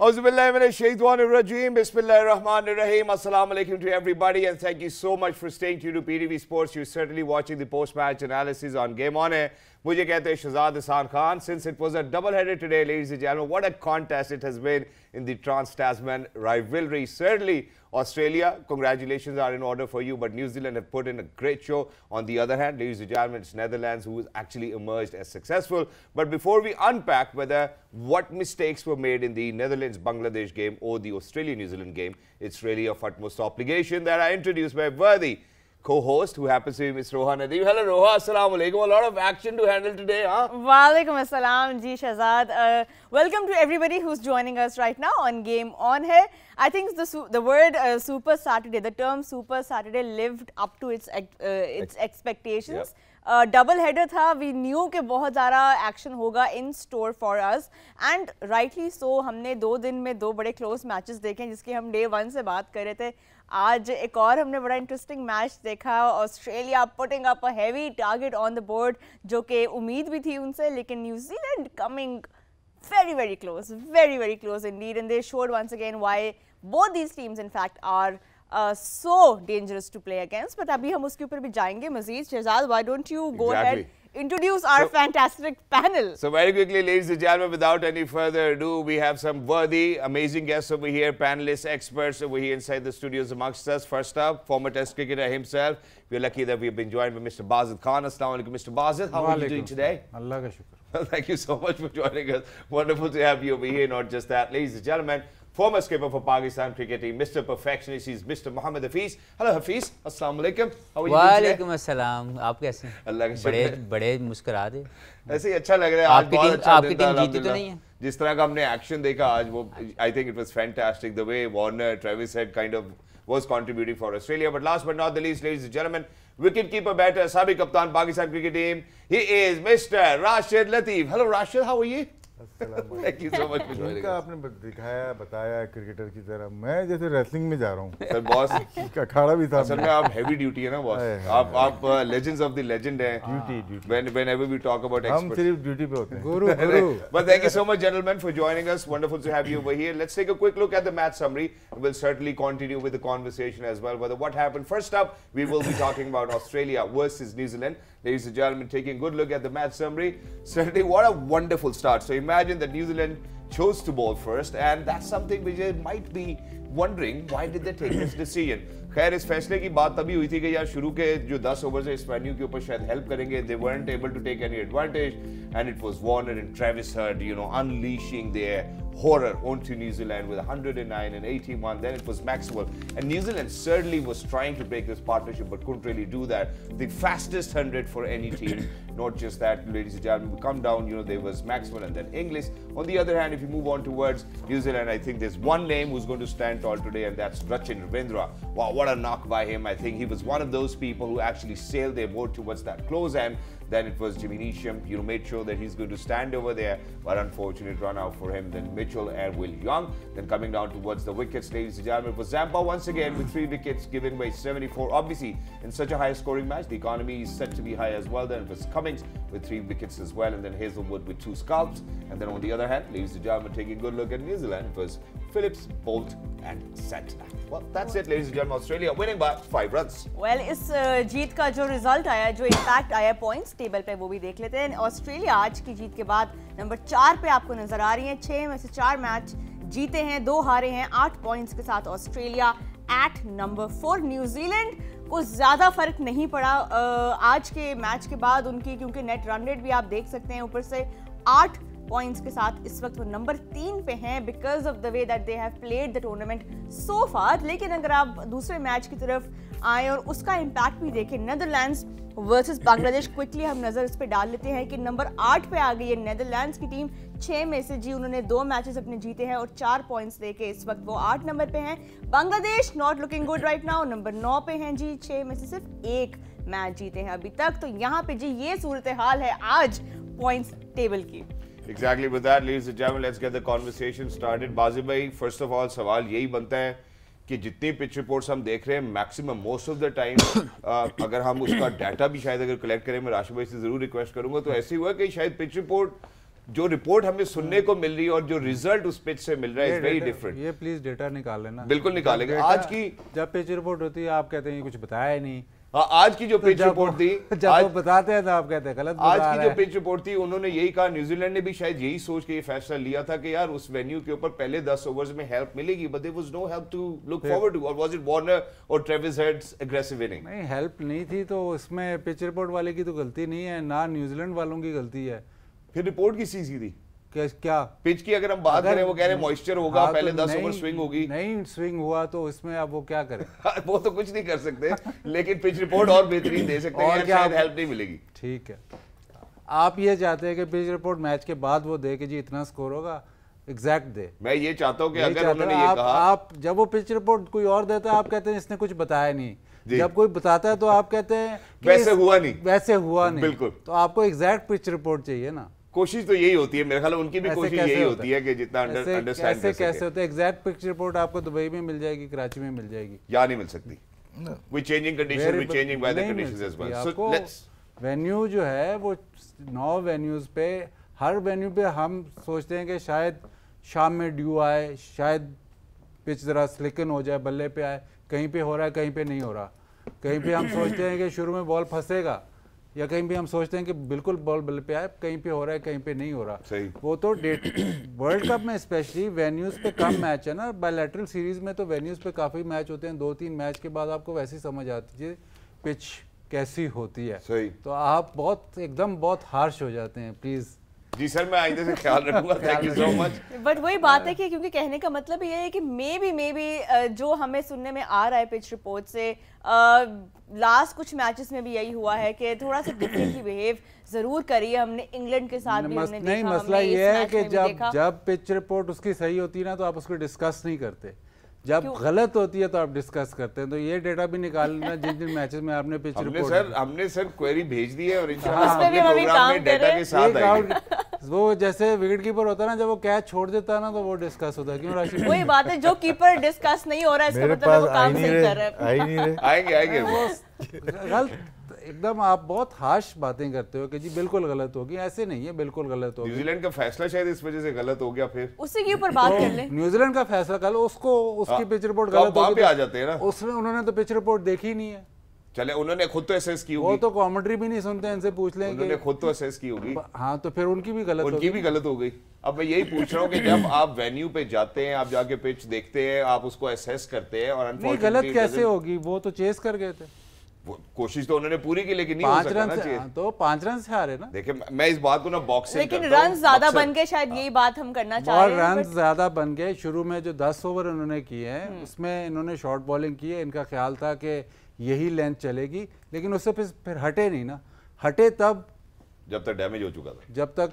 Auzubillahiminash-shaytanir-rajeem. Bismillahir-rahmanir-rahim. Assalamu alaikum to everybody and thank you so much for staying tuned to PTV Sports. You're certainly watching the post-match analysis on Game On Air. Mujhe kehte hain Shahzad Hasan Khan. Since it was a double-header today, ladies and gentlemen, what a contest it has been in the Trans-Tasman rivalry. Certainly, Australia, congratulations are in order for you, but New Zealand have put in a great show. On the other hand, ladies and gentlemen, it's Netherlands who has actually emerged as successful. But before we unpack whether what mistakes were made in the Netherlands-Bangladesh game or the Australia-New Zealand game, it's really of utmost obligation that I introduce my worthy co-host, who happens to be Ms. Roha Nadeem. Hello, Roha. Assalamu alaikum. A lot of action to handle today, huh? Walaikum assalam, Ji Shahzad. Welcome to everybody who's joining us right now on Game On Hai. I think the word Super Saturday, the term Super Saturday lived up to its expectations. Double header tha, we knew कि बहुत ज़्यादा action होगा in store for us and rightly so. हमने 2 दिन में 2 बड़े close matches देखे जिसकी हम day 1 से बात कर रहे थे. आज एक और हमने बड़ा interesting match देखा. Australia putting up a heavy target on the board जो कि उम्मीद भी थी उनसे, लेकिन New Zealand coming very close indeed, and they showed once again why both these teams in fact are so dangerous to play against. But अभी हम उसके ऊपर भी जाएंगे मज़ीद. Shahzad, why don't you go ahead, introduce our fantastic panel? So very quickly, ladies and gentlemen, without any further ado, we have some worthy, amazing guests over here, panelists, experts over here inside the studios amongst us. First up, former Test cricketer himself. We're lucky that we've been joined by Mr. Basit Khan. Assalamu alaikum, Mr. Basit. How are you doing today? Allah ka shukr. Well, thank you so much for joining us. Wonderful to have you over here. Not just that, ladies and gentlemen, former skipper for Pakistan cricket team, Mr. Perfectionist, he's Mr. Mohammad Hafiz. Hello, Hafiz. Assalamu alaikum. How are you doing today? वालेकुम अस्सलाम. आप कैसे हैं? अल्लाह का शुक्र. बड़े मुस्कुरा दे. ऐसे ही अच्छा लग रहा है. आज बहुत अच्छा दिन था. आपकी टीम जीती तो नहीं है? जिस तरह का हमने एक्शन देखा आज, वो I think it was fantastic. The way Warner, Travis Head kind of was contributing for Australia. But last but not the least, ladies and gentlemen, wicket-keeper batter, Sabiq Kaptan, Pakistan cricket team. He is Mr. Rashid Latif. Hello, Rashid. How are you? Thank you so much for joining us. आपने दिखाया बताया cricketer की तरह, मैं जैसे wrestling में जा रहा हूँ. सर बॉस अखाड़ा भी था. असल में आप heavy duty है ना बॉस. आप legends of the legend हैं. Duty. Whenever we talk about experts. हम सिर्फ ड्यूटी पे होते हैं. गुरु. But thank you so much, gentlemen, for joining us. Wonderful to have you over here. Let's take a quick look at the match summary. We'll certainly continue with the conversation as well. Whether what happened. First up, we will be talking about Australia versus New Zealand. Ladies and gentlemen, taking a good look at the match summary. Certainly, what a wonderful start. So imagine that New Zealand chose to bowl first, and that's something which they might be wondering, why did they take this decision? खैर इस फैसले की बात तभी हुई थी कि यार शुरू के जो 10 ओवर से इस वेन्यू के ऊपर शायद हेल्प करेंगे. They weren't able to take any advantage, and it was Warner and Travis Head, you know, unleashing their horror onto New Zealand with 109 and 81. Then it was Maxwell, and New Zealand certainly was trying to break this partnership but couldn't really do that. The fastest 100 for any team. Not just that, ladies and gentlemen, we come down, you know, there was Maxwell and then Inglis. On the other hand, if you move on towards New Zealand, I think there's one name who's going to stand tall today, and that's Rachin Ravindra. Wow, what a knock by him. I think he was one of those people who actually sailed their boat towards that close end. Then it was Jimmy Neesham, you know, made sure that he's going to stand over there, but unfortunate run out for him. Then Mitchell and Will Young. Then coming down towards the wickets, ladies and gentlemen, it was Zampa once again with 3 wickets given by 74. Obviously, in such a high scoring match, the economy is set to be high as well. Then it was Cummings with 3 wickets as well, and then Hazelwood with 2 scalps. And then on the other hand, ladies and gentlemen, taking a good look at New Zealand, it was Phillips, Bolt and Santner. Well, that's it, ladies and gentlemen. Australia winning by 5 runs. Well, इस जीत का जो result आया, जो impact आया points table पे, वो भी देख लेते हैं. ऑस्ट्रेलिया आज की जीत के बाद नंबर 4 पे आपको नजर आ रही है. 6 में से 4 मैच जीते हैं, 2 हारे हैं. 8 पॉइंट्स के साथ ऑस्ट्रेलिया एट नंबर 4. न्यूजीलैंड को ज़्यादा फर्क नहीं पड़ा आज के मैच के बाद उनकी, क्योंकि नेट रन रेट भी आप देख सकते हैं ऊपर से 8 पॉइंट्स के साथ इस वक्त वो नंबर 3 पे हैं because of the way that they have played the tournament so far. लेकिन अगर आप दूसरे मैच की तरफ आए और उसका इम्पैक्ट भी देखें, नेदरलैंड्स वर्सेस बांग्लादेश, क्विकली हम नज़र इस पे डाल लेते हैं कि नंबर 8 पे आ गई है नेदरलैंड्स की टीम. 6 में से जी उन्होंने 2 मैचेस अपने जीते हैं और 4 पॉइंट्स लेके इस वक्त वो 8 नंबर पे हैं. Bangladesh not looking good right now, number 9 पे हैं जी. 6 में से सिर्फ 1 मैच जीते हैं अभी तक. तो यहाँ पे जी ये सूरत हाल है आज पॉइंट्स टेबल की. Exactly, with that, ladies and gentlemen, let's get the conversation started. बाज़ी भाई, first of all, सवाल यही बनता है कि जितनी पिच रिपोर्ट्स हम देख रहे हैं, maximum most of the time अगर हम उसका डाटा भी शायद अगर कलेक्ट करें, मैं राशिद भाई से ज़रूर रिक्वेस्ट करूंगा, तो ऐसे हुआ कि शायद पिच रिपोर्ट जो रिपोर्ट हमें सुनने को मिल रही है और जो रिजल्ट उस पिच से मिल रहा है इज वेरी डिफरेंट। ये प्लीज डेटा निकाल लेना। बिल्कुल निकालेंगे। आज की जब पिच रिपोर्ट होती है आप कहते हैं ये कुछ बताया ही नहीं। हाँ, आज की जो पिच रिपोर्ट थी, जब वो बताते हैं तो आप कहते हैं गलत बता रहा है। आज की जो पिच रिपोर्ट थी उन्होंने यही कहा, न्यूजीलैंड ने भी शायद यही सोच के ये फैसला लिया था कि यार उस वेन्यू के ऊपर पहले 10 ओवर्स में हेल्प मिलेगी, but there was no help to look forward to. और वाज इट वार्नर और ट्रेविस हेड्स एग्रेसिव इनिंग? नहीं, हेल्प नहीं थी तो इसमें पिच रिपोर्ट वाले की तो गलती नहीं है, ना न्यूजीलैंड वालों की गलती है। फिर रिपोर्ट किसी सी थी क्या पिच की? अगर हम बात करें, वो कह रहे हैं मॉइस्चर होगा, हाँ, पहले तो 10 ओवर स्विंग होगी। नहीं स्विंग हुआ तो इसमें अब वो क्या करें? वो तो कुछ नहीं कर सकते, लेकिन पिच रिपोर्ट और बेहतरीन दे सकते हैं, शायद हेल्प नहीं मिलेगी। ठीक है, आप ये चाहते हैं कि पिच रिपोर्ट मैच के बाद वो दे के जी इतना स्कोर होगा, एग्जैक्ट दे। मैं ये चाहता हूं कि अगर उन्होंने ये कहा, आप जब वो पिच रिपोर्ट कोई और देता है आप कहते हैं इसने कुछ बताया नहीं, जब कोई बताता है तो आप कहते हैं वैसे हुआ नहीं, वैसे हुआ नहीं। बिल्कुल, तो आपको एग्जैक्ट पिच रिपोर्ट चाहिए ना। कोशिश तो यही होती है, मेरे ख्याल उनकी भी कोशिश यही होती है कि जितना अंडरस्टैंड कर सके। कैसे होता है? एग्जैक्ट पिच रिपोर्ट आपको दुबई में मिल जाएगी, कराची में मिल जाएगी, या नहीं मिल सकती। We changing conditions, we changing weather conditions as well. So let's, venue जो है वो 9 वेन्यूज पे, हर वेन्यू पे हम सोचते हैं कि शायद शाम में ड्यू आए, शायद पिच जरा स्लिकन हो जाए, बल्ले पे आए, कहीं पे हो रहा है कहीं पे नहीं हो रहा। कहीं पे हम सोचते हैं कि शुरू में बॉल फंसेगा, या कहीं पे हम सोचते हैं कि बिल्कुल बॉल बल्ले पे आए, कहीं पे हो रहा है कहीं पे नहीं हो रहा। सही। वो तो वर्ल्ड कप में स्पेशली वेन्यूज पे कम मैच है ना, बायलैटरल सीरीज में तो वेन्यूज पे काफी मैच होते हैं, 2-3 मैच के बाद आपको वैसी समझ आती है पिच कैसी होती है। सही। तो आप बहुत हार्श हो जाते हैं। प्लीज जी सर, मैं आइंदे से ख्याल रखूंगा। Thank you so much. But वही बात है कि क्योंकि कहने का मतलब ये है कि मे बी जो हमें सुनने में आ रहा है पिच रिपोर्ट से, लास्ट कुछ मैचेस में भी यही हुआ है कि थोड़ा सा डिफरेंटली बिहेव जरूर करी है हमने, इंग्लैंड के साथ भी हमने नहीं, देखा, मसला ये है कि जब पिच रिपोर्ट उसकी सही होती है ना तो आप उसको डिस्कस नहीं करते, जब गलत होती है तो आप डिस्कस करते हैं। तो ये डेटा भी निकालना जिन जिन मैचेस में आपने पिच रिपोर्ट, हमने सर क्वेरी भेज दी है और इंशाल्लाह अपने प्रोग्राम में डेटा के साथ आएंगे। वो जैसे विकेट कीपर होता है ना, जब वो कैच छोड़ देता है ना तो वो डिस्कस होता है। क्यों राशिद? वही बात है, जो कीपर डिस्कस नहीं हो रहा है इसका मतलब है वो काम सही कर रहा है। आएंगे गलत एकदम। आप बहुत हार्श बातें करते हो कि जी बिल्कुल गलत होगी, ऐसे नहीं है, बिल्कुल गलत होगी। न्यूजीलैंड का फैसला शायद इस वजह से गलत हो गया, फिर उसी के ऊपर बात कर ले। न्यूजीलैंड का फैसला कल उसको उसकी पिच रिपोर्ट गलत होगी, आ जाते हैं ना। उसने उन्होंने तो पिच रिपोर्ट देखी नहीं है। चले, उन्होंने खुद तो असेस की होगी, वो तो कमेंट्री भी नहीं सुनते, इनसे पूछ लें, उन्होंने खुद तो असेस की होगी। हाँ, तो फिर उनकी भी गलत हो गई। अब मैं यही पूछ रहा हूँ कि जब आप वेन्यू पे जाते हैं, आप जाके पिच देखते हैं, आप उसको असेस करते हैं, और अनफॉर्चुनेटली गलत कैसे होगी? वो तो चेस कर गए थे, कोशिश तो उन्होंने पूरी की, लेकिन नहीं हो सका ना। तो 5 रन से हारे ना। देखिए, मैं इस बात को ना बॉक्स से, लेकिन रन ज्यादा बन गए, शायद यही बात हम करना चाह रहे हैं। रन ज्यादा बन गए। शुरू में जो 10 ओवर उन्होंने किए हैं उसमें इन्होंने शॉर्ट बॉलिंग की है, इनका ख्याल था कि यही लेंथ चलेगी, लेकिन उससे फिर हटे नहीं ना। हटे तब जब तक डैमेज हो चुका था, जब तक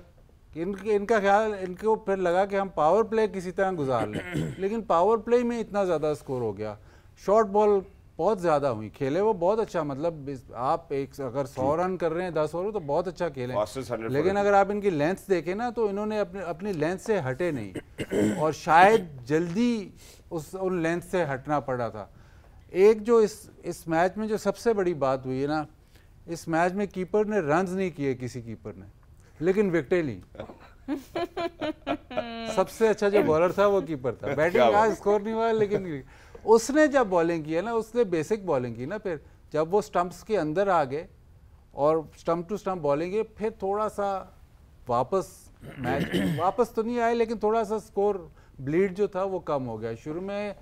इनका ख्याल, इनको फिर लगा कि हम पावर प्ले किसी तरह गुजार लें, लेकिन पावर प्ले में इतना ज़्यादा स्कोर हो गया। शॉर्ट बॉल बहुत ज़्यादा हुई, खेले वो बहुत अच्छा, मतलब आप अगर 100 रन कर रहे हैं 10 ओवर तो बहुत अच्छा खेले, लेकिन अगर आप इनकी लेंथ देखें ना तो इन्होंने अपनी लेंथ से हटे नहीं, और शायद जल्दी उन लेंथ से हटना पड़ा था। एक जो इस मैच में जो सबसे बड़ी बात हुई है ना, इस मैच में कीपर ने रन्स नहीं किए किसी कीपर ने, लेकिन विकेटें ली। सबसे अच्छा जो बॉलर था वो कीपर था। बैटिंग का स्कोर नहीं हुआ, लेकिन उसने जब बॉलिंग की है ना, उसने बेसिक बॉलिंग की ना, फिर जब वो स्टंप्स के अंदर आ गए और स्टंप टू स्टंप बॉलिंग की, फिर थोड़ा सा वापस तो नहीं आए, लेकिन थोड़ा सा स्कोर ब्लीड जो था वो कम हो गया। शुरू में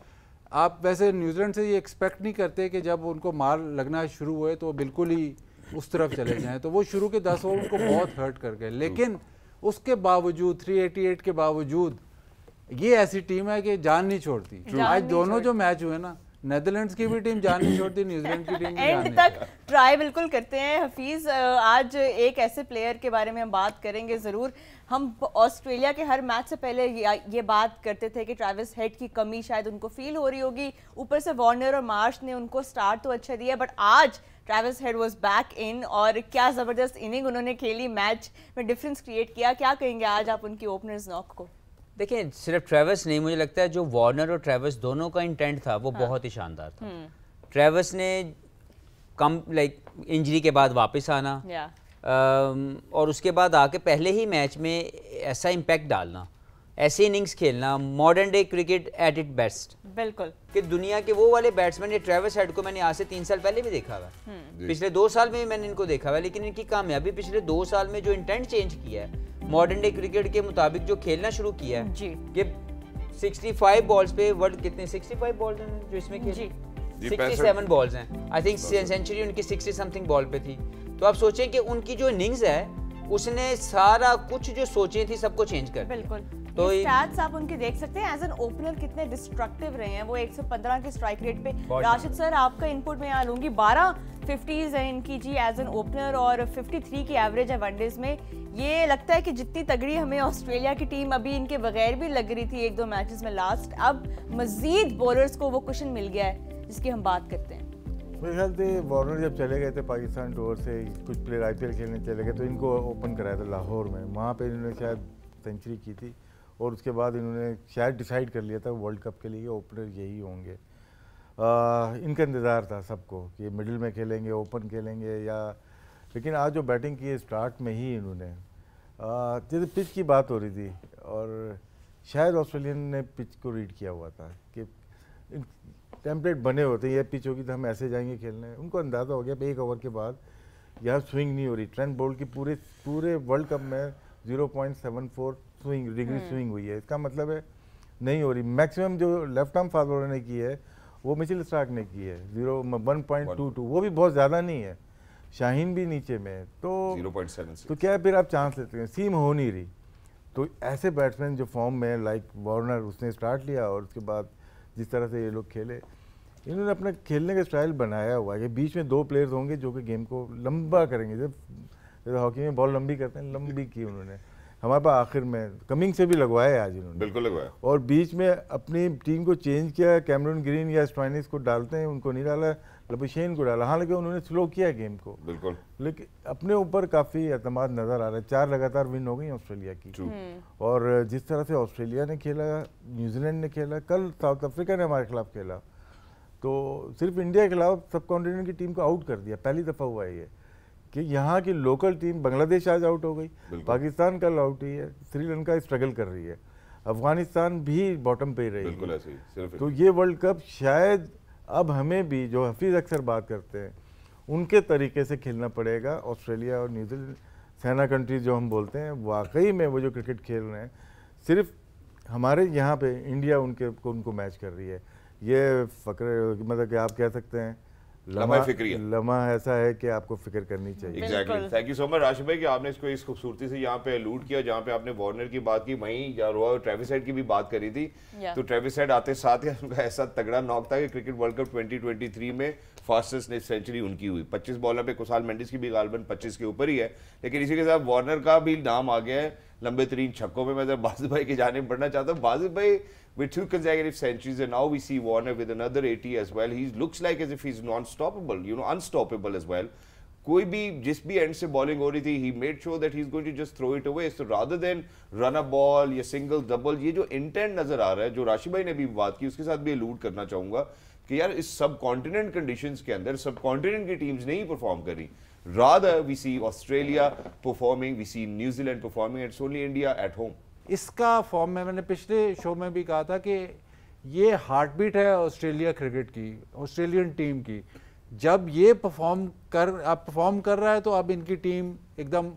आप वैसे न्यूजीलैंड से ये एक्सपेक्ट नहीं करते कि जब उनको मार लगना शुरू हुए तो बिल्कुल ही उस तरफ चले जाएं, तो वो शुरू के 10 ओवर उनको बहुत हर्ट कर गए, लेकिन उसके बावजूद 388 के बावजूद ये ऐसी टीम है कि जान नहीं छोड़ती। आज दोनों जो मैच हुए ना, नेदरलैंड्स की भी टीम जान नहीं छोड़ती, न्यूजीलैंड की टीम एंड तक ट्राई बिल्कुल करते हैं। हफीज, आज एक ऐसे प्लेयर के बारे में हम बात करेंगे ज़रूर। हम ऑस्ट्रेलिया के हर मैच से पहले ये बात करते थे कि ट्रेविस हेड की कमी शायद उनको फील हो रही होगी, ऊपर से वार्नर और मार्श ने उनको स्टार्ट तो अच्छा दिया, बट आज Travis head was back in, और क्या ज़बरदस्त इनिंग उन्होंने खेली, मैच में डिफरेंस क्रिएट किया। क्या कहेंगे आज आप उनकी ओपनर्स नॉक को? देखिए, सिर्फ ट्रेविस नहीं, मुझे लगता है जो वार्नर और ट्रेविस दोनों का इंटेंट था वो बहुत ही शानदार था। ट्रेविस ने इंजरी के बाद वापस आना, और उसके बाद आके पहले ही मैच में ऐसा इम्पैक्ट डालना, ऐसे इनिंग्स खेलना, modern day cricket at it best. बिल्कुल कि दुनिया के वो वाले बैट्समैन, ये ट्रेविस हेड को मैंने आज से 3 साल पहले भी देखा हुआ है, पिछले 2 साल में भी मैंने इनको देखा हुआ है, लेकिन इनकी कामयाबी पिछले 2 साल में जो इंटेंट चेंज किया है मॉडर्न डे क्रिकेट के मुताबिक, जो खेलना शुरू किया है जी, कि 65 बॉल्स पे वर्ल्ड कितने 65 बॉल्स हैं जो इसमें खेले, 67 बॉल्स हैं, आई थिंक सेंचुरी उनकी 60 समथिंग बॉल पे थी। तो आप सोचें कि उनकी जो इनिंग्स है उसने सारा कुछ जो सोचे थी सबको चेंज कर दिया। बिल्कुल। तो स्टैट्स आप उनके देख सकते हैं एज एन ओपनर कितने डिस्ट्रक्टिव रहे हैं वो। 115 के स्ट्राइक रेट पे। राशिद सर आपका इनपुट में यहाँ लूंगी, 12 50s है इनकी जी एज एन ओपनर और 53 की एवरेज है वनडेज में। ये लगता है कि जितनी तगड़ी हमें ऑस्ट्रेलिया की टीम अभी इनके बगैर भी लग रही थी 1-2 मैचेस में लास्ट, अब मजीद बॉलर्स को वो कुशन मिल गया है जिसकी हम बात करते हैं। मेरे ख्याल से वार्नर जब चले गए थे पाकिस्तान टूर से, कुछ प्लेयर IPL खेलने चले गए, तो इनको ओपन कराया था लाहौर में, वहाँ पे इन्होंने शायद सेंचुरी की थी और उसके बाद इन्होंने शायद डिसाइड कर लिया था वर्ल्ड कप के लिए ओपनर यही होंगे। इनका इंतज़ार था सबको कि मिडिल में खेलेंगे, ओपन खेलेंगे या, लेकिन आज जो बैटिंग की स्टार्ट में ही इन्होंने, जैसे पिच की बात हो रही थी और शायद ऑस्ट्रेलियन ने पिच को रीड किया हुआ था कि टेम्पलेट बने होते हैं, ये पिच होगी तो हम ऐसे जाएंगे खेलने, उनको अंदाज़ा हो गया 1 ओवर के बाद यहाँ स्विंग नहीं हो रही। ट्रेंट बोल्ट की पूरे वर्ल्ड कप में 0.74 डिग्री स्विंग हुई है, इसका मतलब है नहीं हो रही। मैक्सिमम जो लेफ्ट आर्म फास्ट बॉलर ने की है वो मिचेल स्टार्क ने की है 1.22, वो भी बहुत ज़्यादा नहीं है, शाहीन भी नीचे में है, तो 0.76। तो क्या फिर आप चांस लेते हैं, सीम हो नहीं रही। तो ऐसे बैट्समैन जो फॉर्म में लाइक वार्नर, उसने स्टार्ट लिया और उसके बाद जिस तरह से ये लोग खेले, इन्होंने अपना खेलने का स्टाइल बनाया हुआ है कि बीच में 2 प्लेयर्स होंगे जो कि गेम को लंबा करेंगे। जब हॉकी में बॉल लंबी करते हैं, लंबी की उन्होंने हमारे पास आखिर में कमिंग से भी लगवाया आज इन्होंने, बिल्कुल लगवाया, और बीच में अपनी टीम को चेंज किया, कैमरून ग्रीन या स्टॉइनिस को डालते हैं, उनको नहीं डाला, लबुशेन को डाला, हालांकि उन्होंने स्लो किया गेम को बिल्कुल, लेकिन अपने ऊपर काफ़ी एतमाद नज़र आ रहा है। 4 लगातार विन हो गई ऑस्ट्रेलिया की, और जिस तरह से ऑस्ट्रेलिया ने खेला, न्यूजीलैंड ने खेला, कल साउथ अफ्रीका ने हमारे खिलाफ खेला, तो सिर्फ इंडिया के खिलाफ सब कॉन्टिनेंट की टीम को आउट कर दिया। पहली दफ़ा हुआ है ये कि यहाँ की लोकल टीम, बांग्लादेश आज आउट हो गई, पाकिस्तान कल आउट हुई है, श्रीलंका स्ट्रगल कर रही है, अफगानिस्तान भी बॉटम पे रही है। तो ये वर्ल्ड कप शायद अब हमें भी, जो हफीज़ अक्सर बात करते हैं, उनके तरीके से खेलना पड़ेगा। ऑस्ट्रेलिया और न्यूजीलैंड सेना कंट्रीज जो हम बोलते हैं, वाकई में वो जो क्रिकेट खेल रहे हैं, सिर्फ हमारे यहाँ पे इंडिया उनको मैच कर रही है। ये फ़क्र, मतलब कि आप कह सकते हैं लम्हा ऐसा है कि आपको फिक्र करनी चाहिए। Exactly, thank you so much Rashid भाई कि आपने इसको इस खूबसूरती से यहाँ पे अलूड किया, जहाँ पे आपने वार्नर की बात की, वहीं ट्रेविस हेड की भी बात करी थी। तो ट्रेविस हेड आते साथ ही उनका ऐसा तगड़ा नॉक था कि क्रिकेट वर्ल्ड कप 2023 में फास्टेस्ट सेंचुरी उनकी हुई। 25 बॉलर पे कुसाल मेंडिस की भी गालबन 25 के ऊपर ही है, लेकिन इसी के साथ वार्नर का भी नाम आ गया है लंबे तरीन छक्कों में। मैं जब बाजिद भाई की जानिब बढ़ना चाहता हूँ, बाजिद भाई with 2 consecutive centuries, and now we see Warner with another 80 as well. He looks like as if he's non-stoppable, unstoppable as well. कोई भी जिस भी एंड से बॉलिंग हो रही थी, he made sure that he's going to just throw it away. So rather than run a ball या single double, ये जो इंटेंट नजर आ रहा है, जो राशिद भाई ने भी बात की, उसके साथ भी अलूड करना चाहूंगा कि यार इस सब कॉन्टिनेंट कंडीशंस के अंदर सब कॉन्टिनेंट की टीम्स नहीं परफॉर्म कर रही। Rather we see Australia performing, we see New Zealand performing, and it's only India at home. इसका फॉर्म में मैंने पिछले शो में भी कहा था कि ये हार्ट बीट है ऑस्ट्रेलिया क्रिकेट की, ऑस्ट्रेलियन टीम की। जब ये परफॉर्म कर रहा है तो अब इनकी टीम एकदम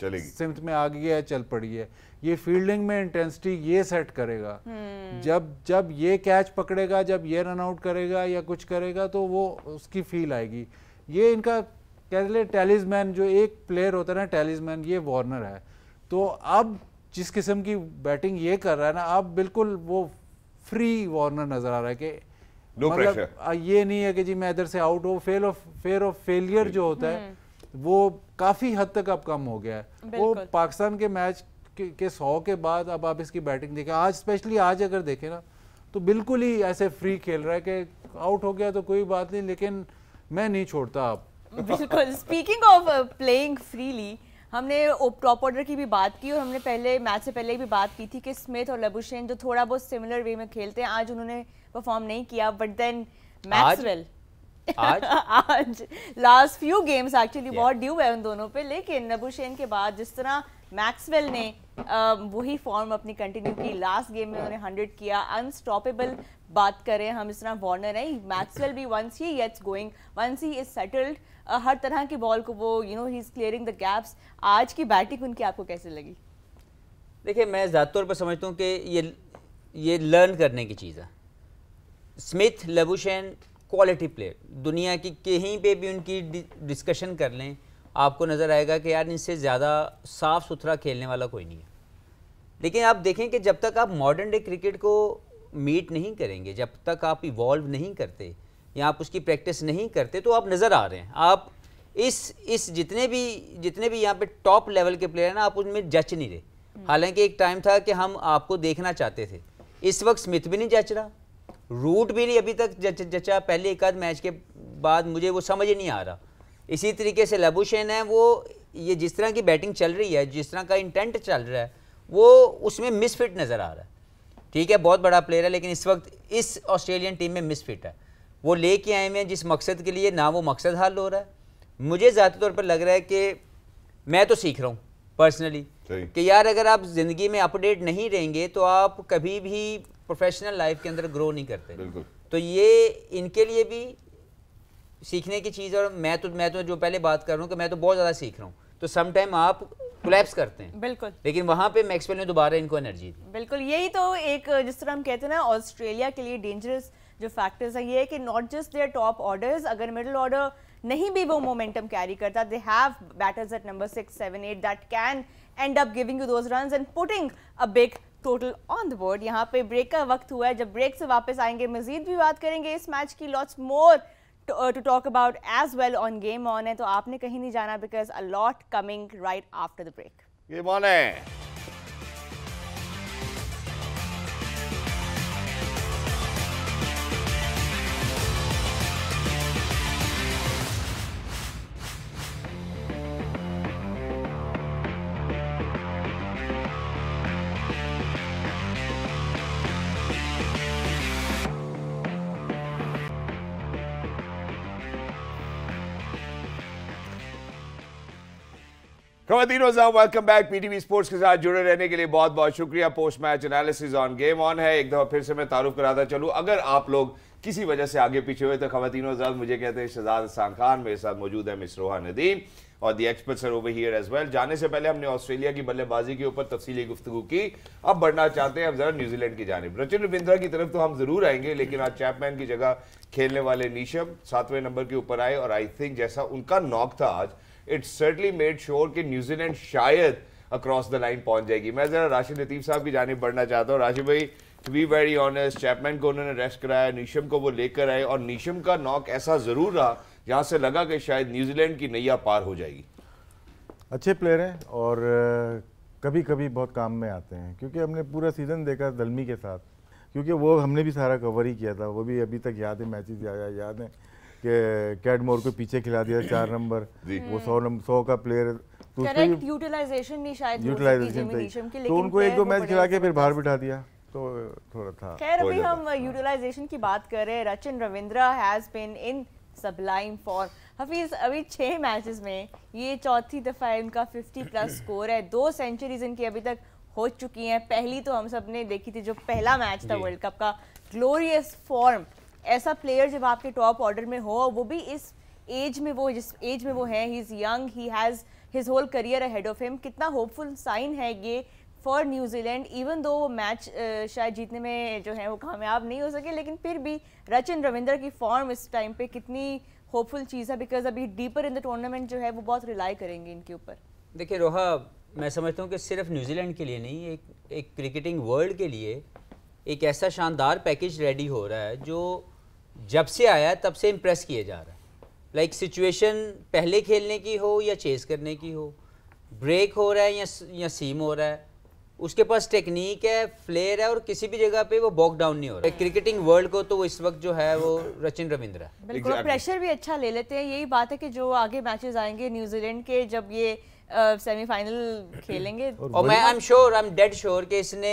चलेगी, सिमत में आ गई है, चल पड़ी है। ये फील्डिंग में इंटेंसिटी ये सेट करेगा, जब ये कैच पकड़ेगा, जब ये रन आउट करेगा या कुछ करेगा तो वो उसकी फील आएगी। ये इनका कह ले टैलिस्मैन, जो एक प्लेयर होता है ना टैलिस्मैन, ये वार्नर है। तो अब जिस किस्म की बैटिंग ये कर रहा है ना, अब बिल्कुल वो फ्री वार्नर नजर आ रहा है कि मतलब ये नहीं है कि जी मैं इधर से आउट हो। फेयर ऑफ फेलियर जो होता है वो काफी हद तक अब कम हो गया है। वो पाकिस्तान के मैच के 100 के बाद अब आप इसकी बैटिंग देखें, आज स्पेशली आज अगर देखें ना तो बिल्कुल ही ऐसे फ्री खेल रहा है कि आउट हो गया तो कोई बात नहीं, लेकिन मैं नहीं छोड़ता अब। बिल्कुल। स्पीकिंग ऑफ प्लेइंग फ्रीली, हमने टॉप ऑर्डर की भी बात की और हमने पहले मैच से पहले भी बात की थी कि स्मिथ और लबुशेन जो थोड़ा बहुत सिमिलर वे में खेलते हैं, आज उन्होंने परफॉर्म नहीं किया, बट देन मैक्सवेल आज लास्ट फ्यू गेम्स एक्चुअली बहुत ड्यू है उन दोनों पे, लेकिन लबुशेन के बाद जिस तरह मैक्सवेल ने वही फॉर्म अपनी कंटिन्यू की, लास्ट गेम में उन्होंने 100 किया, अनस्टॉपेबल बात करें हम, इस तरह वार्नर है, मैक्सवेल भी once he gets going, once he is settled, हर तरह की बॉल को वो he is clearing the gaps. आज की बैटिंग उनकी आपको कैसे लगी? देखिए, मैं ज़्यादा तौर पर समझता हूँ कि ये लर्न करने की चीज़ है। स्मिथ, लबुशेन क्वालिटी प्लेयर, दुनिया की कहीं पे भी उनकी डिस्कशन कर लें, आपको नज़र आएगा कि यार इनसे ज़्यादा साफ़ सुथरा खेलने वाला कोई नहीं है। लेकिन आप देखें कि जब तक आप मॉडर्न डे क्रिकेट को मीट नहीं करेंगे, जब तक आप इवॉल्व नहीं करते या आप उसकी प्रैक्टिस नहीं करते, तो आप नज़र आ रहे हैं, आप इस जितने भी यहाँ पे टॉप लेवल के प्लेयर हैं ना, आप उनमें जच नहीं रहे। हालांकि एक टाइम था कि हम आपको देखना चाहते थे, इस वक्त स्मिथ भी नहीं जच रहा, रूट भी नहीं अभी तक जचा, पहले एक आध मैच के बाद मुझे वो समझ ही नहीं आ रहा। इसी तरीके से लबुशेन है, वो ये जिस तरह की बैटिंग चल रही है, जिस तरह का इंटेंट चल रहा है, वो उसमें मिसफिट नज़र आ रहा है। ठीक है, बहुत बड़ा प्लेयर है, लेकिन इस वक्त इस ऑस्ट्रेलियन टीम में मिसफिट है। वो लेके आए हुए हैं जिस मकसद के लिए, ना वो मकसद हल हो रहा है। मुझे ज़्यादा तौर पर लग रहा है कि मैं तो सीख रहा हूँ पर्सनली कि यार अगर आप ज़िंदगी में अपडेट नहीं रहेंगे तो आप कभी भी प्रोफेशनल लाइफ के अंदर ग्रो नहीं करते। तो ये इनके लिए भी सीखने की चीज़। और मैं तो जो पहले बात कर रहा हूँ कि मैं तो बहुत ज़्यादा सीख रहा हूँ, तो सम टाइम आप कोलैप्स करते हैं। बिल्कुल, लेकिन वहाँ पे मैक्सवेल ने दोबारा इनको एनर्जी दी। बिल्कुल, यही तो एक जिस तरह हम कहते हैं ना, ऑस्ट्रेलिया के लिए डेंजरस जो फैक्टर्स है ये है कि not just their top orders, अगर मिडिल ऑर्डर नहीं भी वो मोमेंटम कैरी करता, they have batters at number 6, 7, 8 that can end up giving you those runs and putting a big total on the board. यहाँ पे ब्रेक का वक्त हुआ है, जब ब्रेक से वापस आएंगे मजीद भी बात करेंगे इस मैच की, lots more to talk about as well on Game On है, तो आपने कहीं नहीं जाना because a lot coming right after the break. Game On है। खवातीनो साहब, वेलकम बैक। पीटीवी स्पोर्ट्स के साथ जुड़े रहने के लिए बहुत बहुत शुक्रिया। Post match analysis on game on है। एक दफा फिर से मैं तारुफ कराता चलूं, अगर आप लोग किसी वजह से आगे पीछे हुए तो खवातीनो साहब मुझे कहते हैं शहजाद हसन खान, मेरे साथ मौजूद है मिस रोहा नदीम और the experts are over here as well. जाने से पहले हमने ऑस्ट्रेलिया की बल्लेबाजी के ऊपर तफसीली गुफ्तगू की, अब बढ़ना चाहते हैं हम जरा न्यूजीलैंड की जानिब। रचिन रविंद्रा की तरफ तो हम जरूर आएंगे, लेकिन आज चैपमैन की जगह खेलने वाले नीशम 7वें नंबर के ऊपर आए और आई थिंक जैसा उनका नॉक था आज, इट सर्टनली मेड श्योर कि न्यूजीलैंड शायद अक्रॉस द लाइन पहुंच जाएगी। मैं जरा राशिद लतीफ साहब की जानिब बढ़ना चाहता हूँ। राशिद भाई, to be very honest, Chapman को उन्होंने रेस्ट कराया, नीशम को वो लेकर आए और नीशम का नॉक ऐसा जरूर रहा जहां से लगा कि शायद न्यूजीलैंड की नैया पार हो जाएगी। अच्छे प्लेयर हैं और कभी कभी बहुत काम में आते हैं, क्योंकि हमने पूरा सीजन देखा दलमी के साथ, क्योंकि वो हमने भी सारा कवर ही किया था, वो भी अभी तक याद है, मैचेस याद है कि कैडमोर को पीछे खिला दिया 4 नंबर, वो 100 का प्लेयर, तो करेक्ट यूटिलाइजेशन नहीं शायद यूटिलाइजेशन तो उनको 1-2 मैच खिला के फिर बाहर बिठा दिया, तो थोड़ा था। खैर, अभी हम यूटिलाइजेशन की बात कर रहे हैं। Rachin Ravindra has been in sublime form. Hafeez, अभी 6 मैचेस में ये चौथी दफा इनका 50+ स्कोर है, 2 सेंचुरीज इनकी अभी तक हो चुकी हैं। पहली तो हम सब ने देखी थी जो पहला मैच था वर्ल्ड कप का, ग्लोरियस फॉर्म। ऐसा प्लेयर जब आपके टॉप ऑर्डर में हो, वो भी इस एज में, वो जिस एज में वो है, he is young, he has his whole career ahead of him. कितना होपफुल साइन है ये फॉर न्यूजीलैंड, इवन दो मैच शायद जीतने में जो है वो कामयाब नहीं हो सके, लेकिन फिर भी रचिन रविंद्र की फॉर्म इस टाइम पे कितनी होपफुल चीज़ है, बिकॉज अभी डीपर इन द टूर्नामेंट जो है वो बहुत रिलाई करेंगे इनके ऊपर। देखिए रोहा, मैं समझता हूँ कि सिर्फ न्यूजीलैंड के लिए नहीं, एक क्रिकेटिंग वर्ल्ड के लिए एक ऐसा शानदार पैकेज रेडी हो रहा है जो जब से आया तब से इम्प्रेस किए जा रहा है। लाइक सिचुएशन पहले खेलने की हो या चेस करने की हो, ब्रेक हो रहा है या सीम हो रहा है, उसके पास टेक्निक है, फ्लेयर है और किसी भी जगह पे वो बॉक डाउन नहीं हो रहा है। क्रिकेटिंग वर्ल्ड को तो इस वक्त जो है वो रचिन रविंद्र है। बिल्कुल, प्रेशर भी अच्छा ले लेते हैं। यही बात है कि जो आगे मैचेस आएंगे न्यूजीलैंड के, जब ये सेमीफाइनल खेलेंगे, और मैं आई एम डेड श्योर कि इसने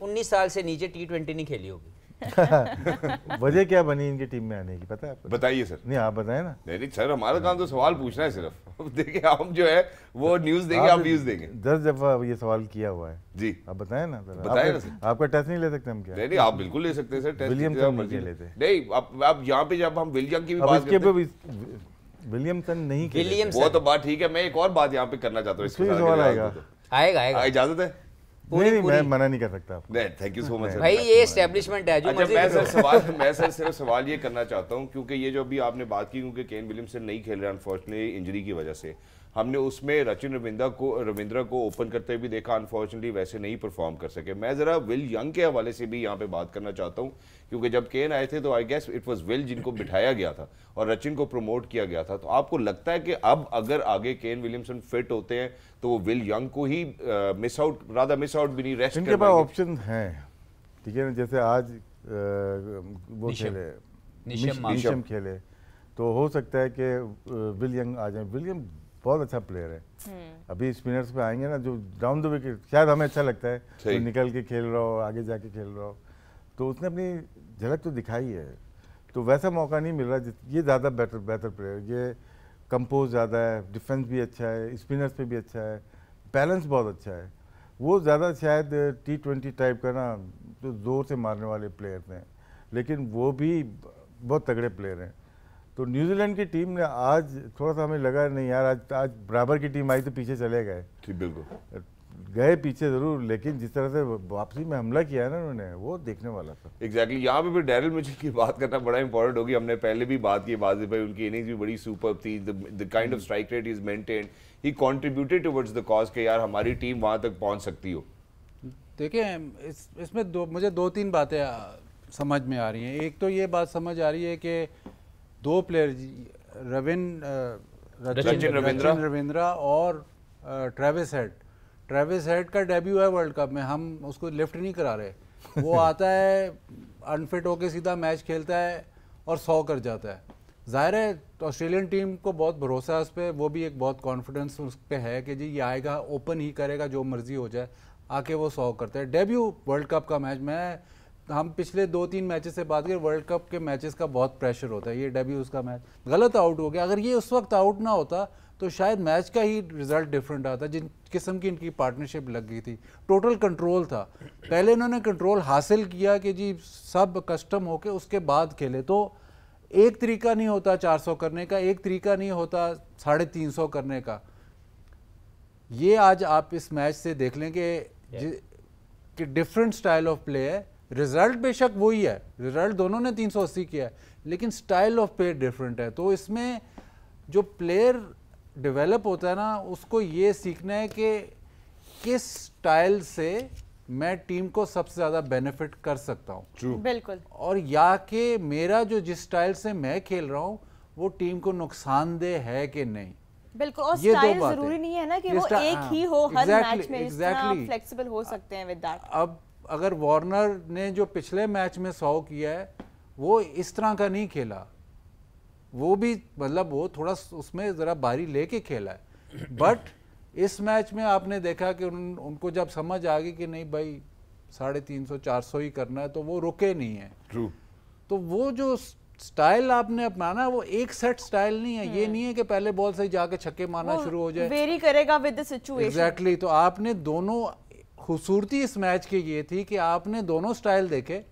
19 साल से नीचे T20 नहीं खेली होगी। वजह क्या बनी इनकी टीम में आने की, पता है आपको? बताइए सर। नहीं आप बताएं ना। नहीं सर, हमारा काम तो सवाल पूछना है सिर्फ। देखिए हम जो है वो न्यूज देंगे, आप व्यूज देंगे। 10 दफा ये सवाल किया हुआ है जी, आप बताएं ना। बताएं ना सर। आपका टेस्ट नहीं ले सकते हम क्या? नहीं आप बिल्कुल ले सकते हैं सर, टेस्ट विलियमसन नहीं लेते। नहीं आप यहाँ पे जब हम विलियम की भी बात करते हैं, विलियमसन नहीं खेले। वो तो बात ठीक है, मैं एक और बात यहाँ पे करना चाहता हूँ। सवाल आएगा इजाजत है? नहीं मैं मना नहीं कर सकता। नहीं, thank you so much sir. भाई ये एस्टेब्लिशमेंट है जो अच्छा, मैं सर सिर्फ सवाल ये करना चाहता हूँ, क्योंकि ये जो अभी आपने बात की, क्योंकि केन विलियमसन नहीं खेल रहे अनफॉर्चुनेटली इंजरी की वजह से, हमने उसमें रचिन रविंद्रा को ओपन करते हुए भी देखा, अनफॉर्चुनेटली वैसे नहीं परफॉर्म कर सके। मैं जरा विल यंग के हवाले से भी यहाँ पे बात करना चाहता हूँ, क्योंकि जब केन आए थे तो I guess it was Will जिनको बिठाया गया था और रचिन को प्रमोट किया गया था। तो आपको लगता है कि अब अगर आगे केन विलियमसन फिट होते हैं तो वो विल यंग को ही मिस आउट भी नहीं, रेस्ट इनके पास ऑप्शन हैं, ठीक है ना। जैसे आज वो खेले नीशम खेले, तो हो सकता है कि विल यंग आ जाए। विल यंग बहुत अच्छा प्लेयर है। अभी स्पिनर्स पे आएंगे ना जो डाउन द विकेट, शायद हमें अच्छा लगता है तो निकल के खेल रहा हो, आगे जाके खेल रहा हो, तो उसने अपनी झलक तो दिखाई है। तो वैसा मौका नहीं मिल रहा। ये ज़्यादा बेहतर प्लेयर, ये कंपोज ज़्यादा है, डिफेंस भी अच्छा है, स्पिनर्स पे भी अच्छा है, बैलेंस बहुत अच्छा है। वो ज़्यादा शायद T20 टाइप का ना तो ज़ोर से मारने वाले प्लेयर हैं, लेकिन वो भी बहुत तगड़े प्लेयर हैं। तो न्यूजीलैंड की टीम ने आज थोड़ा सा हमें लगा नहीं यार, आज बराबर की टीम आई तो पीछे चले गए। ठीक, बिल्कुल गए पीछे जरूर, लेकिन जिस तरह से वापसी में हमला किया है ना उन्होंने, वो देखने वाला था। एग्जैक्टली यहाँ पे फिर डैरिल मिचेल की बात करना बड़ा इंपॉर्टेंट होगी। हमने पहले भी बात की, बाजिद भाई उनकी इनिंग्स भी बड़ी सुपर थी, the kind of strike rate is maintained, he contributed towards the cause के यार हमारी टीम वहां तक पहुंच सकती हो। देखिए इसमें मुझे 2-3 बातें समझ में आ रही हैं। एक तो ये बात समझ आ रही है कि 2 प्लेयर रचिन रविंद्रा और ट्रेविस हेड का डेब्यू है वर्ल्ड कप में, हम उसको लिफ्ट नहीं करा रहे। वो आता है अनफिट होके सीधा मैच खेलता है और 100 कर जाता है। जाहिर है तो ऑस्ट्रेलियन टीम को बहुत भरोसा है उस पर, वो भी एक बहुत कॉन्फिडेंस उस पर है कि जी ये आएगा, ओपन ही करेगा, जो मर्जी हो जाए, आके वो 100 करता है। डेब्यू वर्ल्ड कप का मैच, हम पिछले 2-3 मैचेस से बात करें, वर्ल्ड कप के मैचेस का बहुत प्रेशर होता है। ये डेब्यू उसका मैच गलत आउट हो गया। अगर ये उस वक्त आउट ना होता तो शायद मैच का ही रिजल्ट डिफरेंट आता। जिन किस्म की इनकी पार्टनरशिप लग गई थी, टोटल कंट्रोल था। पहले इन्होंने कंट्रोल हासिल किया कि जी सब कस्टम होके उसके बाद खेले। तो एक तरीका नहीं होता 400 करने का, एक तरीका नहीं होता 350 करने का। ये आज आप इस मैच से देख लें कि डिफरेंट स्टाइल ऑफ प्ले है। रिजल्ट बेशक वही है, रिजल्ट दोनों ने 380 किया है, लेकिन स्टाइल ऑफ प्ले डिफरेंट है। तो इसमें जो प्लेयर डेवलप होता है ना, उसको ये सीखना है कि किस स्टाइल से मैं टीम को सबसे ज़्यादा बेनिफिट कर सकता हूँ। बिल्कुल। और या कि मेरा जो जिस स्टाइल से मैं खेल रहा हूँ वो टीम को नुकसानदेह है कि नहीं। बिल्कुल। और स्टाइल जरूरी नहीं है ना कि वो एक ही हो हर मैच में, इस तरह फ्लेक्सिबल हो सकते हैं विद दैट। अब अगर वार्नर ने जो पिछले मैच में 100 किया है, वो इस तरह का नहीं खेला, वो भी मतलब वो थोड़ा उसमें ज़रा बारी लेके खेला है। बट इस मैच में आपने देखा कि उनको जब समझ आ गई कि नहीं भाई 350-400 ही करना है, तो वो रुके नहीं है। ट्रू। तो वो जो स्टाइल आपने अपनाना, वो एक सेट स्टाइल नहीं है। ये नहीं है कि पहले बॉल से जाके छक्के मारना शुरू हो जाए, वेरी करेगा विद द सिचुएशन। एग्जैक्टली। तो आपने दोनों, खूबसूरती इस मैच की ये थी कि आपने दोनों स्टाइल देखे।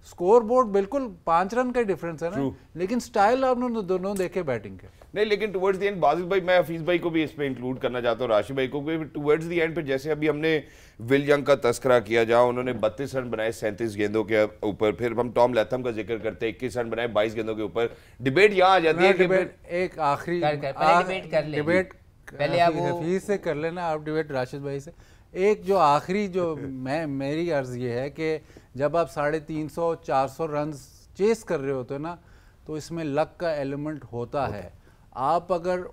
स्कोर बोर्ड बिल्कुल 5 रन का डिफरेंस है ना, लेकिन स्टाइल आपने दोनों देखे बैटिंग के। नहीं, लेकिन टुवर्ड्स द एंड बाजिद भाई, मैं हफीज भाई को भी इस पे इंक्लूड करना चाहता हूँ, राशिद भाई को भी। टुवर्ड्स द एंड पे जैसे अभी हमने विल यंग का तस्करा किया, जहाँ उन्होंने 32 रन बनाए 37 गेंदों के ऊपर, फिर हम टॉम लैथम का जिक्र करते हैं 21 रन बनाए 22 गेंदों के ऊपर। डिबेट यहाँ आ जाती है। डिबेट एक आखिरी डिबेट पहले आप हफीज से कर लेना, आप डिबेट राशिद भाई से। एक जो आखिरी जो मेरी अर्ज ये है कि जब आप 350-400 रन चेस कर रहे होते हो ना, तो इसमें लक का एलिमेंट होता है। आप अगर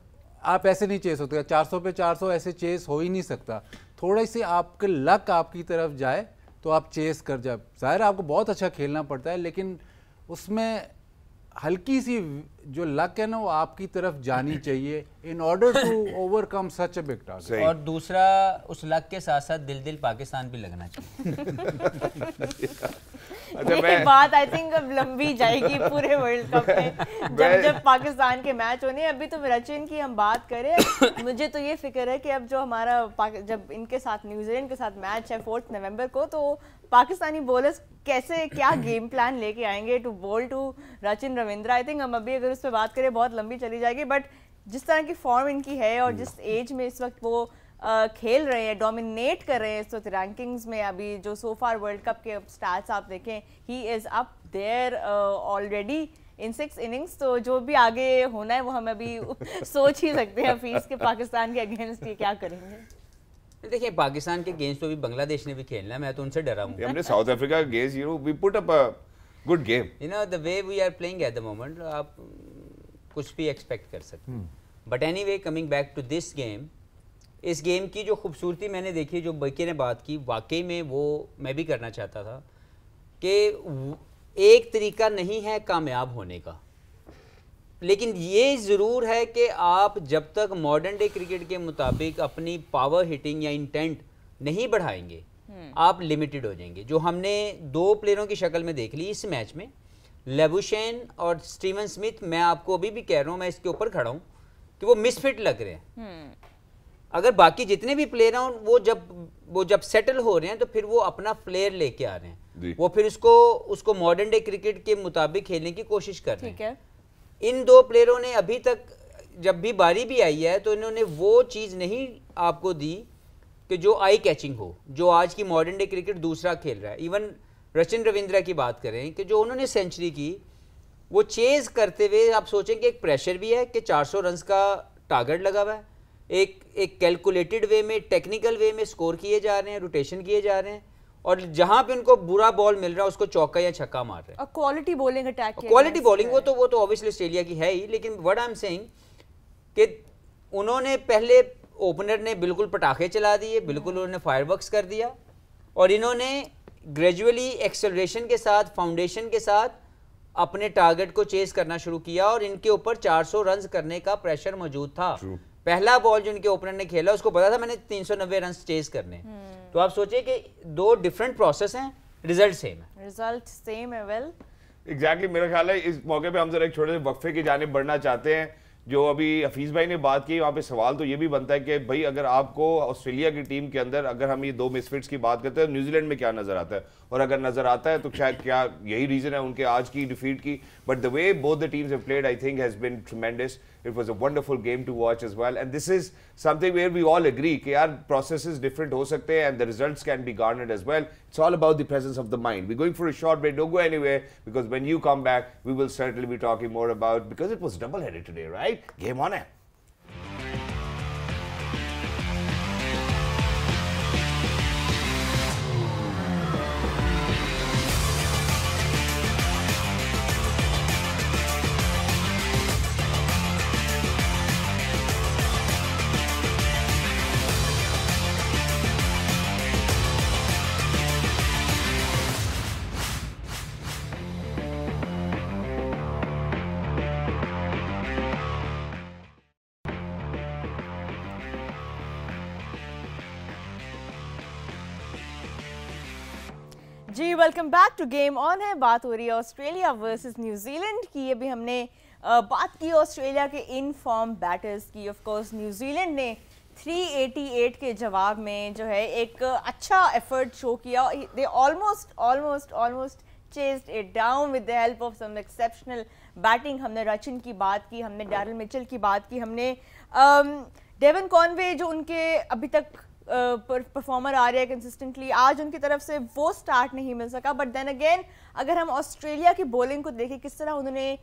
आप ऐसे नहीं चेस होते, 400 पे 400 ऐसे चेस हो ही नहीं सकता। थोड़ी सी आपके लक आपकी तरफ जाए तो आप चेस कर जाए। ज़ाहिर आपको बहुत अच्छा खेलना पड़ता है, लेकिन उसमें हल्की सी जो लक है ना वो आपकी तरफ जानी चाहिए in order to overcome such a big target. और दूसरा उस लक के साथ साथ दिल पाकिस्तान भी लगना चाहिए। ये बात आई थिंक अब लंबी जाएगी पूरे वर्ल्ड कप में जब पाकिस्तान के मैच होने। अभी तो रचिन की हम बात करें, मुझे तो ये फिक्र है कि अब जो हमारा जब इनके साथ न्यूजीलैंड के साथ मैच है 4 नवंबर को, तो पाकिस्तानी बॉलर्स कैसे क्या गेम प्लान लेके आएंगे to bowl to Rachin Ravindra. I think हम अभी अगर उस पर बात करें बहुत लंबी चली जाएगी, बट जिस तरह की फॉर्म इनकी है और जिस एज में इस वक्त वो खेल रहे हैं, डोमिनेट कर रहे हैं इस वक्त रैंकिंग्स में। अभी जो सो फार वर्ल्ड कप के स्टैट्स आप देखें, he is up there already in 6 innings. तो जो भी आगे होना है वो हम अभी सोच ही सकते हैं हफीज़ के पाकिस्तान के अगेंस्ट ये क्या करेंगे। देखिए पाकिस्तान के अगेंस्ट तो भी बांग्लादेश ने भी खेलना है, मैं तो उनसे डरा हूँ। हमने South Africa against we put up a good game, the way we are playing at the moment आप कुछ भी एक्सपेक्ट कर सकते हैं। But anyway coming back to this game, इस गेम की जो खूबसूरती मैंने देखी, जो बकी ने बात की, वाकई में वो मैं भी करना चाहता था कि एक तरीका नहीं है कामयाब होने का, लेकिन ये ज़रूर है कि आप जब तक मॉडर्न डे क्रिकेट के मुताबिक अपनी पावर हिटिंग या इंटेंट नहीं बढ़ाएंगे आप लिमिटेड हो जाएंगे। जो हमने 2 प्लेयरों की शक्ल में देख ली इस मैच में, लेबुशेन और स्टीवन स्मिथ, मैं आपको अभी भी कह रहा हूँ, मैं इसके ऊपर खड़ा हूँ कि वो मिसफिट लग रहे हैं। अगर बाकी जितने भी प्लेयर हैं वो जब सेटल हो रहे हैं तो फिर वो अपना फ्लेयर लेके आ रहे हैं, वो फिर उसको मॉडर्न डे क्रिकेट के मुताबिक खेलने की कोशिश कर रहे हैं। इन 2 प्लेयरों ने अभी तक जब भी बारी भी आई है तो इन्होंने वो चीज़ नहीं आपको दी कि जो आई कैचिंग हो, जो आज की मॉडर्न डे क्रिकेट दूसरा खेल रहा है। इवन रचिन रविंद्रा की बात करें कि जो उन्होंने सेंचुरी की, वो चेज करते हुए आप सोचें कि एक प्रेशर भी है कि 400 रन्स का टारगेट लगा हुआ है, एक कैलकुलेटेड वे में, टेक्निकल वे में स्कोर किए जा रहे हैं, रोटेशन किए जा रहे हैं, और जहां पे उनको बुरा बॉल मिल रहा है उसको चौका या छक्का मार रहे हैं। Quality bowling attack, quality bowling वो तो ऑब्वियसली ऑस्ट्रेलिया की है ही, लेकिन व्हाट आई एम सेइंग कि उन्होंने पहले ओपनर ने बिल्कुल पटाखे चला दिए, बिल्कुल उन्होंने फायरवर्क्स कर दिया, और इन्होंने ग्रेजुअली एक्सेलरेशन के साथ, फाउंडेशन के साथ अपने टारगेट को चेज करना शुरू किया, और इनके ऊपर 400 रन करने का प्रेशर मौजूद था। पहला बॉल जो इनके ओपनर ने खेला उसको पता था मैंने 390 रन चेज करने। तो आप सोचिए कि 2 डिफरेंट प्रोसेस हैं, रिजल्ट सेम है। वेल एग्जैक्टली मेरा ख्याल है इस मौके पे हम जरा एक छोटे से वक्फे की जानिब बढ़ना चाहते हैं। जो अभी हफीज़ भाई ने बात की, वहाँ पे सवाल तो ये भी बनता है कि भाई अगर आपको ऑस्ट्रेलिया की टीम के अंदर अगर हम ये 2 मिसफिट्स की बात करते हैं, न्यूजीलैंड में क्या नजर आता है, और अगर नजर आता है तो शायद क्या यही रीजन है उनके आज की डिफीट की। But the way both the teams have played I think has been tremendous. It was a wonderful game to watch as well, and this is something where we all agree कि यार processes different हो सकते हैं and the results can be garnered as well. It's all about the presence of the mind. We're going for a short break. Don't go anywhere, because when you come back, we will certainly be talking more about, because it was double-headed today, right? Game on it. जी welcome back to game on है। बात हो रही है Australia versus New Zealand की। अभी हमने बात की ऑस्ट्रेलिया के इन फॉर्म बैटर्स की। ऑफ कोर्स न्यूजीलैंड ने 388 के जवाब में जो है एक अच्छा एफर्ट शो किया। They almost chased it down with the help of some exceptional batting. हमने रचिन की बात की, हमने डैरल मिचेल की बात की, हमने डेवन कॉनवे जो उनके अभी तक परफॉर्मर आ रहे हैं कंसिस्टेंटली, आज उनकी तरफ से वो स्टार्ट नहीं मिल सका। बट देन अगेन अगर हम ऑस्ट्रेलिया की बॉलिंग को देखें, किस तरह उन्होंने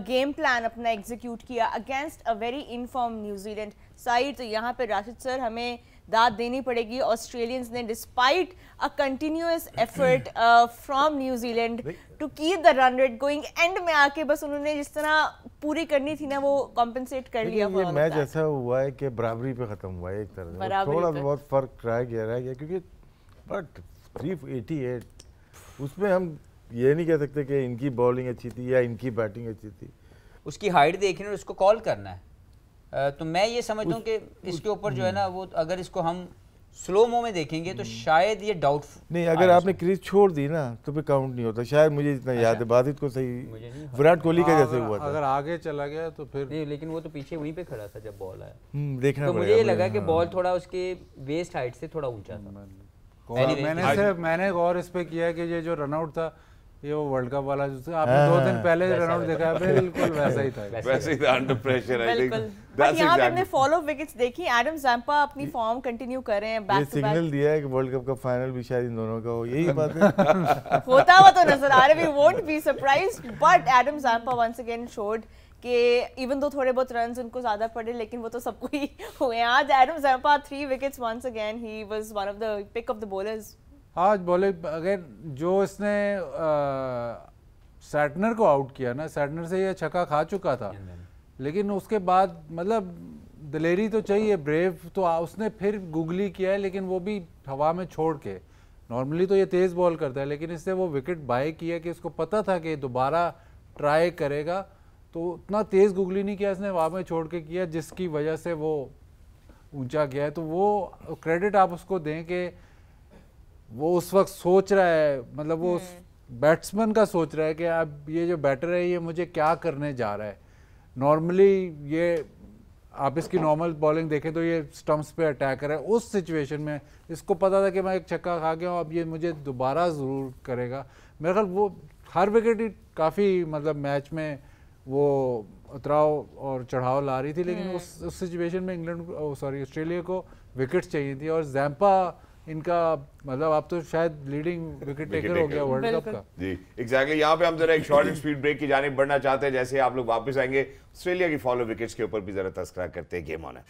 गेम प्लान अपना एग्जीक्यूट किया against a very inform New Zealand side, तो यहाँ पे राशिद सर हमें दाद देनी पड़ेगी। ऑस्ट्रेलियंस ने despite a continuous effort from New Zealand to keep the run rate going, end में आके बस उन्होंने जिस तरह पूरी करनी थी ना वो कॉम्पेंसेट कर लिया। ये मैच ऐसा हुआ है कि बराबरी पे खत्म हुआ है एक तरह से, थोड़ा बहुत फर्क रह गया क्योंकि बट 388 उसमें हम ये नहीं कह सकते कि इनकी बॉलिंग अच्छी थी या इनकी बैटिंग अच्छी थी। उसकी हाइट देखनी है और उसको कॉल करना है। तो मैं ये समझता हूँ कि इसके ऊपर जो है ना वो अगर इसको हम स्लो मो में देखेंगे तो शायद ये डाउटफुल नहीं, अगर आपने क्रीज छोड़ दी ना तो फिर काउंट नहीं होता शायद, मुझे इतना याद है। बाधित को सही विराट कोहली का जैसे हुआ था, अगर आगे चला गया तो फिर नहीं, लेकिन वो तो पीछे वहीं पे खड़ा था जब बॉल आया, देखना तो मुझे ये लगा कि बॉल थोड़ा उसके वेस्ट हाइट से थोड़ा ऊंचा था। मैंने गौर इस पे किया कि ये जो रनआउट था ये वो वर्ल्ड कप वाला जो आपने 2 दिन पहले रनआउट देखा है, बिल्कुल वैसा ही था, वैसे ही था, under pressure. I think but यहाँ पे हमने फॉलो विकेट्स देखी, एडम ज़ैम्पा अपनी फॉर्म कंटिन्यू कर रहे हैं, बैक टू बैक सिग्नल दिया है कि वर्ल्ड कप का फाइनल भी शायद इन दोनों का हो, यही बात है। होता हुआ तो नजर आ रहा है, we won't be surprised, but Adam Zampa once again showed कि इवन दो थोड़े बहुत रन्स उनको ज्यादा पड़े लेकिन वो तो सबको ही हुए। आज Adam Zampa 3 wickets once again, he was one of the pick of the bowlers. आज बोले अगर जो इसने सैटनर को आउट किया ना, सैटनर से ये छक्का खा चुका था, लेकिन उसके बाद मतलब दिलेरी तो चाहिए, ब्रेव तो उसने फिर गुगली किया है, लेकिन वो भी हवा में छोड़ के। नॉर्मली तो ये तेज बॉल करता है, लेकिन इससे वो विकेट बाय किया कि उसको पता था कि दोबारा ट्राई करेगा, तो उतना तेज गुगली नहीं किया इसने, हवा में छोड़ के किया, जिसकी वजह से वो ऊंचा गया है। तो वो क्रेडिट आप उसको दें कि वो उस वक्त सोच रहा है, मतलब वो बैट्समैन का सोच रहा है कि अब ये जो बैटर है ये मुझे क्या करने जा रहा है। नॉर्मली ये आप इसकी नॉर्मल बॉलिंग देखें तो ये स्टंप्स पे अटैक कर रहा है, उस सिचुएशन में इसको पता था कि मैं एक छक्का खा गया हूँ, अब ये मुझे दोबारा ज़रूर करेगा। मेरे ख्याल वो हर विकेट ही काफ़ी मतलब मैच में वो उतराव और चढ़ाव ला रही थी, लेकिन उस सिचुएशन में ऑस्ट्रेलिया को विकेट्स चाहिए थी, और ज़ैम्पा इनका मतलब आप तो शायद लीडिंग विकेट टेकर हो गया वर्ल्ड कप का। जी एग्जैक्टली। यहाँ पे हम जरा एक शॉर्ट एंड स्पीड ब्रेक की जाने बढ़ना चाहते हैं, जैसे आप लोग वापस आएंगे ऑस्ट्रेलिया की फॉलो विकेट्स के ऊपर भी जरा तस्करा करते हैं। गेम ऑन है।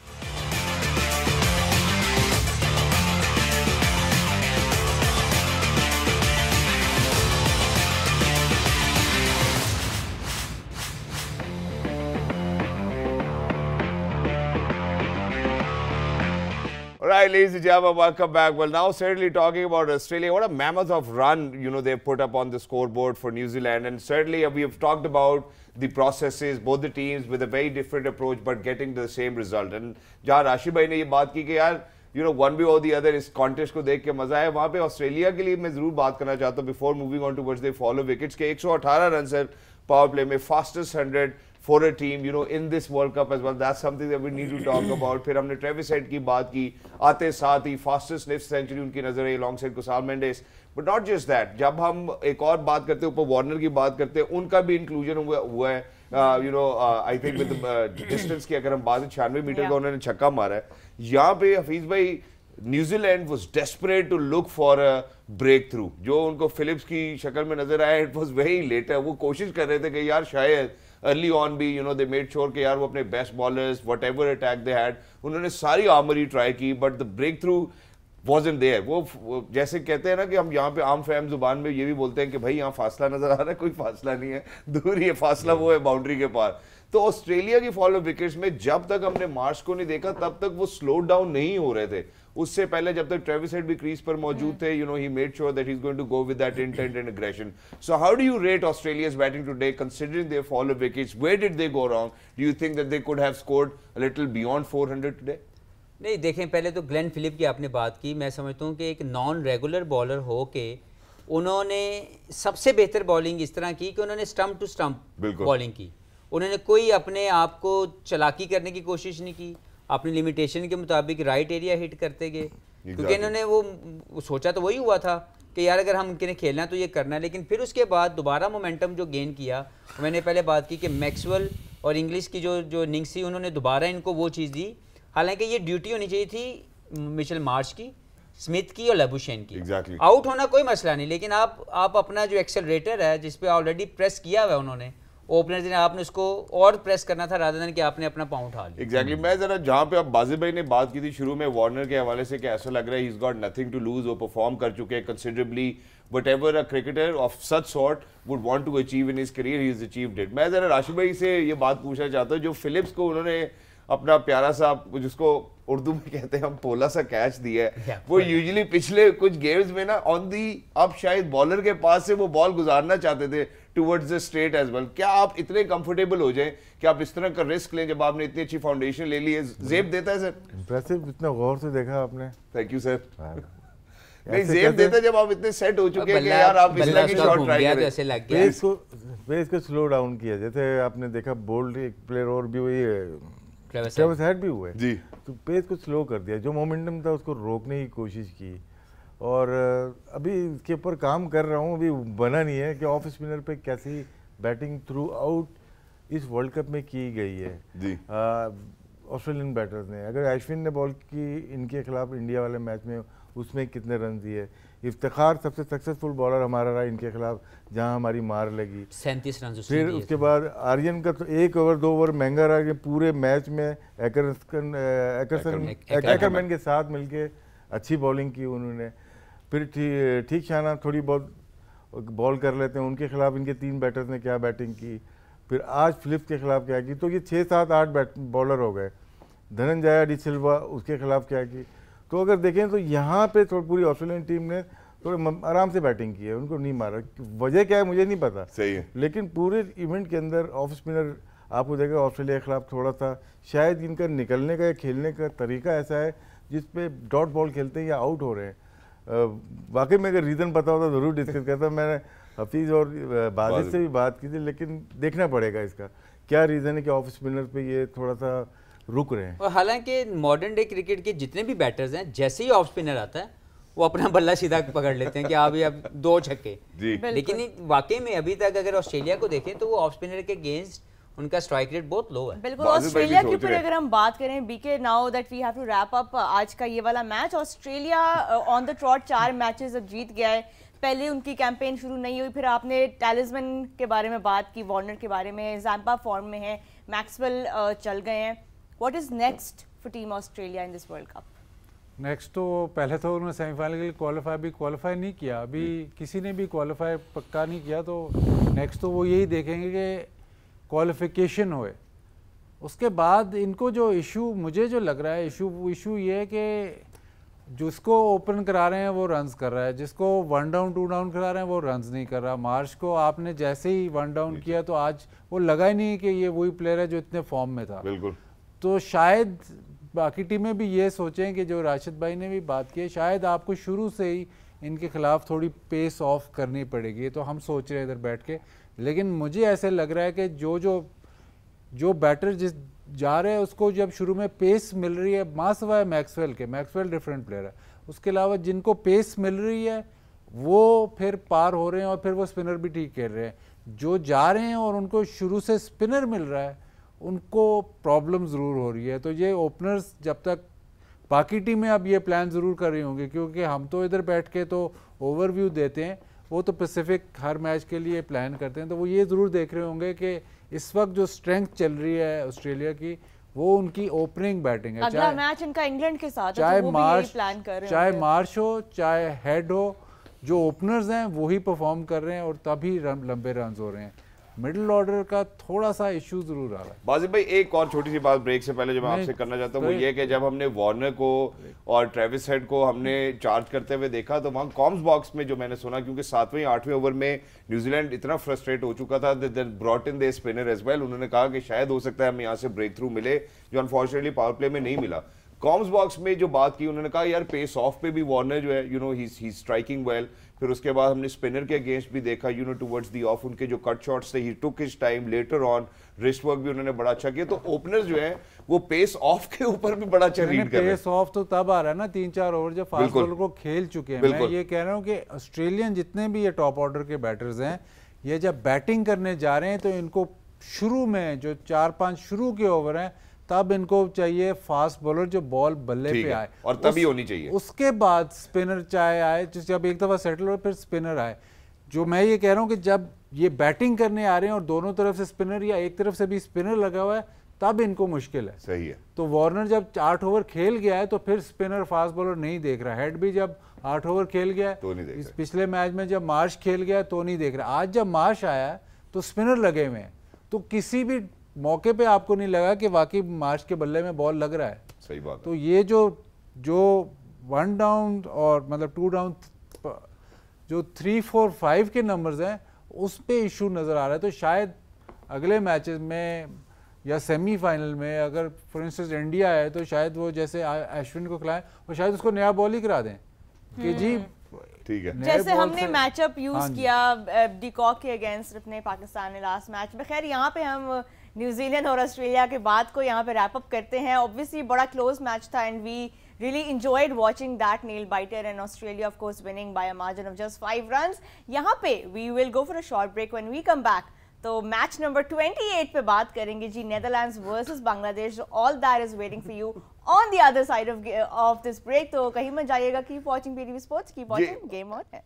Right, ladies and gentlemen, welcome back. Well, now certainly talking about Australia, what a mammoth of run, you know, they've put up on the scoreboard for New Zealand. And certainly we have talked about the processes, both the teams with a very different approach, but getting to the same result. And जहाँ राशि भाई ने ये बात की कि यार, you know, one way or the other इस contest को देख के मजा है, वहाँ पे ऑस्ट्रेलिया के लिए मैं जरूर बात करना चाहता हूँ before moving on towards the follow wickets के 118 रन है पावर प्ले में, fastest 100 for a team, you know, in this World Cup as well. That's something that we need to talk about. फिर हमने ट्रेविस हेड की बात की, आते साथ ही फास्टेस्ट लिफ्ट सेंचुरी उनकी नजर आई alongside Kusal Mendis. But not just that, जब हम एक और बात करते हैं, ऊपर वार्नर की बात करते हैं, उनका भी इंक्लूजन हुआ है। You know, I think with distance की अगर हम बात 96 मीटर का उन्होंने छक्का मारा है। यहाँ पे हफीज भाई, New Zealand was desperate to look for a breakthrough, जो उनको फिलिप्स की शक्ल में नजर आया, इट वाज वेरी लेटर। वो कोशिश कर रहे थे कि यार शायद अर्ली ऑन भी, you know, they made sure कि यार वो अपने best bowlers whatever attack they had, उन्होंने सारी आर्मरी ट्राई की, but the breakthrough wasn't there। वो जैसे कहते हैं ना कि हम यहाँ पे आम फैम जुबान में ये भी बोलते हैं कि भाई यहाँ फासला नजर आ रहा है, कोई फासला नहीं है, दूर ही है फासला, वो है बाउंड्री के पार। तो ऑस्ट्रेलिया की फॉलो विकेट्स में जब तक हमने मार्श को नहीं देखा तब तक वो स्लो डाउन नहीं हो रहे थे। उससे पहले जब तक ट्रेविस हेड भी क्रीज पर मौजूद थे, you know, he made sure that he is going to go with that intent and aggression. So how do you rate Australia's batting today considering their fall of wickets? Where did they go wrong? Do you think that they could have scored a little beyond 400 today? नहीं, देखें, पहले तो Glenn Philip की आपने बात की, मैं समझता हूँ कि एक नॉन रेगुलर बॉलर हो के उन्होंने सबसे बेहतर बॉलिंग इस तरह की कि उन्होंने स्टंप टू स्टंप बॉलिंग की। उन्होंने कोई अपने आप को चालाकी करने की कोशिश नहीं की, अपनी लिमिटेशन के मुताबिक राइट एरिया हिट करते गए, क्योंकि इन्होंने वो सोचा तो वही हुआ था कि यार अगर हम इन्हें खेलना है तो ये करना है। लेकिन फिर उसके बाद दोबारा मोमेंटम जो गेन किया, मैंने पहले बात की कि मैक्सवेल और इंग्लिश की जो इनिंग्स थी, उन्होंने दोबारा इनको वो चीज़ दी। हालांकि ये ड्यूटी होनी चाहिए थी मिचेल मार्श की, स्मिथ की और लेबुशेन की। Exactly. आउट होना कोई मसला नहीं, लेकिन आप अपना जो एक्सेलरेटर है जिस पे ऑलरेडी प्रेस किया हुआ है उन्होंने ओपनर ने, आपने उसको और प्रेस करना था रादर देन कि आपने अपना पाँव उठा लिया। एग्जैक्टली। मैं जरा जहाँ पे अब बाजिल भाई ने बात की थी शुरू में वार्नर के हवाले से कि ऐसा लग रहा है he is got nothing to lose, वो परफॉर्म कर चुके हैं considerably, whatever a cricketer of such sort would want to achieve in his career, he has achieved it। मैं जरा राशिद भाई से ये बात पूछना चाहता हूँ, जो फिलिप्स को उन्होंने अपना प्यारा सा, जिसको उर्दू में कहते हैं हम, पोला सा कैच दिया है। वो यूजुअली पिछले कुछ गेम्स में ना ऑन दी, अब शायद बॉलर के पास से वो बॉल गुजारना चाहते थे towards the straight as well. क्या आप इतने कंफर्टेबल हो जाएं कि आप इस तरह का रिस्क लें जब आपने इतनी अच्छी फाउंडेशन ले ली है? जेब देता है सर? इंप्रेसिव, इतना गौर से देखा आपने। Thank you sir. नहीं, जेब देता है जब आप इतने सेट हो चुके हैं कि यार आप इस तरह की शॉट ट्राई करें। ऐसे लग गया पेस को स्लो डाउन किया, जैसे आपने देखा बोल्ड एक प्लेयर और भी हुई है, ट्रेविस हेड भी हुए जी, तो पेस को स्लो कर दिया, जो मोमेंटम था उसको रोकने की कोशिश की। और अभी इसके ऊपर काम कर रहा हूँ, अभी बना नहीं है कि ऑफ स्पिनर पे कैसी बैटिंग थ्रू आउट इस वर्ल्ड कप में की गई है जी। ऑस्ट्रेलियन बैटर्स ने, अगर अश्विन ने बॉल की इनके खिलाफ इंडिया वाले मैच में, उसमें कितने रन दिए। इफ्तिखार सबसे सक्सेसफुल बॉलर हमारा रहा इनके खिलाफ, जहां हमारी मार लगी 37 रन। फिर उसके बाद आर्यन का तो 1 ओवर 2 ओवर महंगा रहा कि पूरे मैच में एकरमैन के साथ मिलके अच्छी बॉलिंग की उन्होंने। फिर ठीक शाना थोड़ी बहुत बॉल कर लेते हैं, उनके खिलाफ इनके 3 बैटर्स ने क्या बैटिंग की। फिर आज फिलिप्स के खिलाफ क्या की, तो ये 6, 7, 8 बॉलर हो गए। धनंजय डी सिल्वा उसके खिलाफ क्या की। तो अगर देखें तो यहाँ पे थोड़ी पूरी ऑस्ट्रेलियन टीम ने थोड़े आराम से बैटिंग की है, उनको नहीं मारा। वजह क्या है मुझे नहीं पता, सही है। लेकिन पूरे इवेंट के अंदर ऑफ स्पिनर आपको देखा ऑस्ट्रेलिया के खिलाफ थोड़ा सा शायद इनका निकलने का या खेलने का तरीका ऐसा है जिसपे डॉट बॉल खेलते हैं या आउट हो रहे हैं। वाकई में अगर रीज़न पता होता ज़रूर डिस्कस करता। मैंने हफीज़ और बाजिद से भी बात की थी, लेकिन देखना पड़ेगा इसका क्या रीज़न है कि ऑफ स्पिनर पे ये थोड़ा सा रुक रहे हैं। और हालांकि मॉडर्न डे क्रिकेट के जितने भी बैटर्स हैं, जैसे ही ऑफ स्पिनर आता है वो अपना बल्ला सीधा पकड़ लेते हैं कि अभी अब 2 छक्के। लेकिन वाकई में अभी तक अगर ऑस्ट्रेलिया को देखें तो वो ऑफ स्पिनर के अगेंस्ट उनका स्ट्राइक रेट बहुत लो है। बिल्कुल। ऑस्ट्रेलिया के ऊपर अगर हम बात करें BK, now that we have to wrap up आज का ये वाला match, Australia on the trot 4 matches अब जीत गया है। पहले उनकी कैंपेन शुरू नहीं हुई, फिर आपने टैलिस्मैन के बारे में बात की, वार्नर के बारे में, ज़ैम्पा फॉर्म में है, मैक्सवेल चल गए हैं। What is next for team Australia in this world cup? Next तो पहले तो उन्होंने सेमीफाइनल के लिए क्वालिफाई नहीं किया, अभी किसी ने भी क्वालिफाई पक्का नहीं किया। तो नेक्स्ट तो वो यही देखेंगे कि क्वालिफिकेशन होए। उसके बाद इनको जो इशू मुझे जो लग रहा है, इशू ये है कि जिसको ओपन करा रहे हैं वो रन्स कर रहा है, जिसको 1 डाउन 2 डाउन करा रहे हैं वो रन्स नहीं कर रहा। मार्श को आपने जैसे ही 1 डाउन किया तो आज वो लगा ही नहीं कि ये वही प्लेयर है जो इतने फॉर्म में था। बिल्कुल। तो शायद बाकी टीमें भी ये सोचें कि जो राशिद भाई ने भी बात की है, शायद आपको शुरू से ही इनके खिलाफ थोड़ी पेस ऑफ करनी पड़ेगी। तो हम सोच रहे हैं इधर बैठ के, लेकिन मुझे ऐसे लग रहा है कि जो बैटर जिस जा रहे हैं उसको जब शुरू में पेस मिल रही है, मासवा है मैक्सवेल के, मैक्सवेल डिफरेंट प्लेयर है, उसके अलावा जिनको पेस मिल रही है वो फिर पार हो रहे हैं और फिर वो स्पिनर भी ठीक खेल रहे हैं। जो जा रहे हैं और उनको शुरू से स्पिनर मिल रहा है उनको प्रॉब्लम ज़रूर हो रही है। तो ये ओपनर्स जब तक, बाकी टीमें अब ये प्लान ज़रूर कर रही होंगी, क्योंकि हम तो इधर बैठ के तो ओवरव्यू देते हैं, वो तो पैसिफिक हर मैच के लिए प्लान करते हैं। तो वो ये ज़रूर देख रहे होंगे कि इस वक्त जो स्ट्रेंथ चल रही है ऑस्ट्रेलिया की वो उनकी ओपनिंग बैटिंग है। अगला मैच इनका इंग्लैंड के साथ है, चाहे तो वो भी यही प्लान कर रहे हैं, चाहे मार्श हो चाहे हेड हो, जो ओपनर्स हैं वही परफॉर्म कर रहे हैं और तभी लंबे रन हो रहे हैं। मिडिल ऑर्डर का थोड़ा सा इशू जरूर आ रहा है। बाजिद भाई एक और छोटी सी बात ब्रेक से पहले जो मैं आपसे करना चाहता हूँ वो ये कि जब हमने वार्नर को और ट्रेविस हेड को हमने चार्ज करते हुए देखा तो वहाँ कॉम्स बॉक्स में जो मैंने सुना, क्योंकि 7वें 8वें ओवर में न्यूजीलैंड इतना फ्रस्ट्रेट हो चुका था, brought in the spinner as well. उन्होंने कहा कि शायद हो सकता है हमें यहाँ से ब्रेक थ्रू मिले, जो अनफॉर्चुनेटली पावर प्ले में नहीं मिला। कॉम्स बॉक्स में जो बात की उन्होंने कहा यार पेस ऑफ पे भी वार्नर जो है ही स्ट्राइकिंग वेल। फिर उसके बाद हमने स्पिनर के अगेंस्ट भी देखा टुवर्ड्स दी ऑफ उनके जो कट शॉट्स थे, he took his time later on, wrist work भी उन्होंने बड़ा अच्छा किया। तो ओपनर्स जो है वो पेस ऑफ के ऊपर भी बड़ा अच्छा रीड कर रहे हैं। पेस ऑफ तो तब आ रहा है ना 3-4 ओवर जब फास्ट बॉलर को खेल चुके हैं। मैं ये कह रहा हूँ कि ऑस्ट्रेलियन जितने भी ये टॉप ऑर्डर के बैटर्स हैं, ये जब बैटिंग करने जा रहे हैं तो इनको शुरू में जो 4-5 शुरू के ओवर हैं तब इनको चाहिए फास्ट बॉलर जो बॉल बल्ले पे आए, और तभी होनी चाहिए। उसके बाद स्पिनर चाहे आए, जब एक दफा सेटल हो फिर स्पिनर आए। जो मैं ये कह रहा हूँ कि जब ये बैटिंग करने आ रहे हैं और दोनों तरफ से स्पिनर या एक तरफ से भी स्पिनर लगा हुआ है तब इनको मुश्किल है। सही है। तो वार्नर जब 8 ओवर खेल गया है तो फिर स्पिनर फास्ट बॉलर नहीं देख रहा। हेड भी जब 8 ओवर खेल गया तो नहीं देख इस पिछले मैच में जब मार्श खेल गया तो नहीं देख रहा। आज जब मार्श आया तो स्पिनर लगे हुए हैं, तो किसी भी मौके पे आपको नहीं लगा कि वाकई मार्श के बल्ले में बॉल लग रहा है। सही बात। तो ये जो 1 डाउन और मतलब 2 डाउन जो 3, 4, 5 के नंबर्स हैं उस पे इशू नज़र आ रहा है। तो शायद अगले मैचेस में या सेमीफाइनल में अगर फॉर इंस्टेंस इंडिया है तो शायद वो जैसे अश्विन को खिलाएं वो शायद उसको नया बॉल ही करा दें कि जी ठीक है। जैसे हमने मैचअप यूज किया डिकॉक के अगेंस्ट अपने पाकिस्तान ने लास्ट मैच में। खैर यहाँ पे हम न्यूजीलैंड और ऑस्ट्रेलिया के बाद को यहाँ पे रैप अप करते हैं। ऑब्वियसली बड़ा क्लोज मैच था and we really enjoyed watching that nail biter, and Australia of course winning by a margin of just 5 runs. यहाँ पे we will go for a short break. When we come back तो match number 28 पे बात करेंगे जी, Netherlands versus Bangladesh. All that is waiting for you on the other side of this break. तो कहीं मत जाइएगा, keep watching PTV sports, keep watching game on है।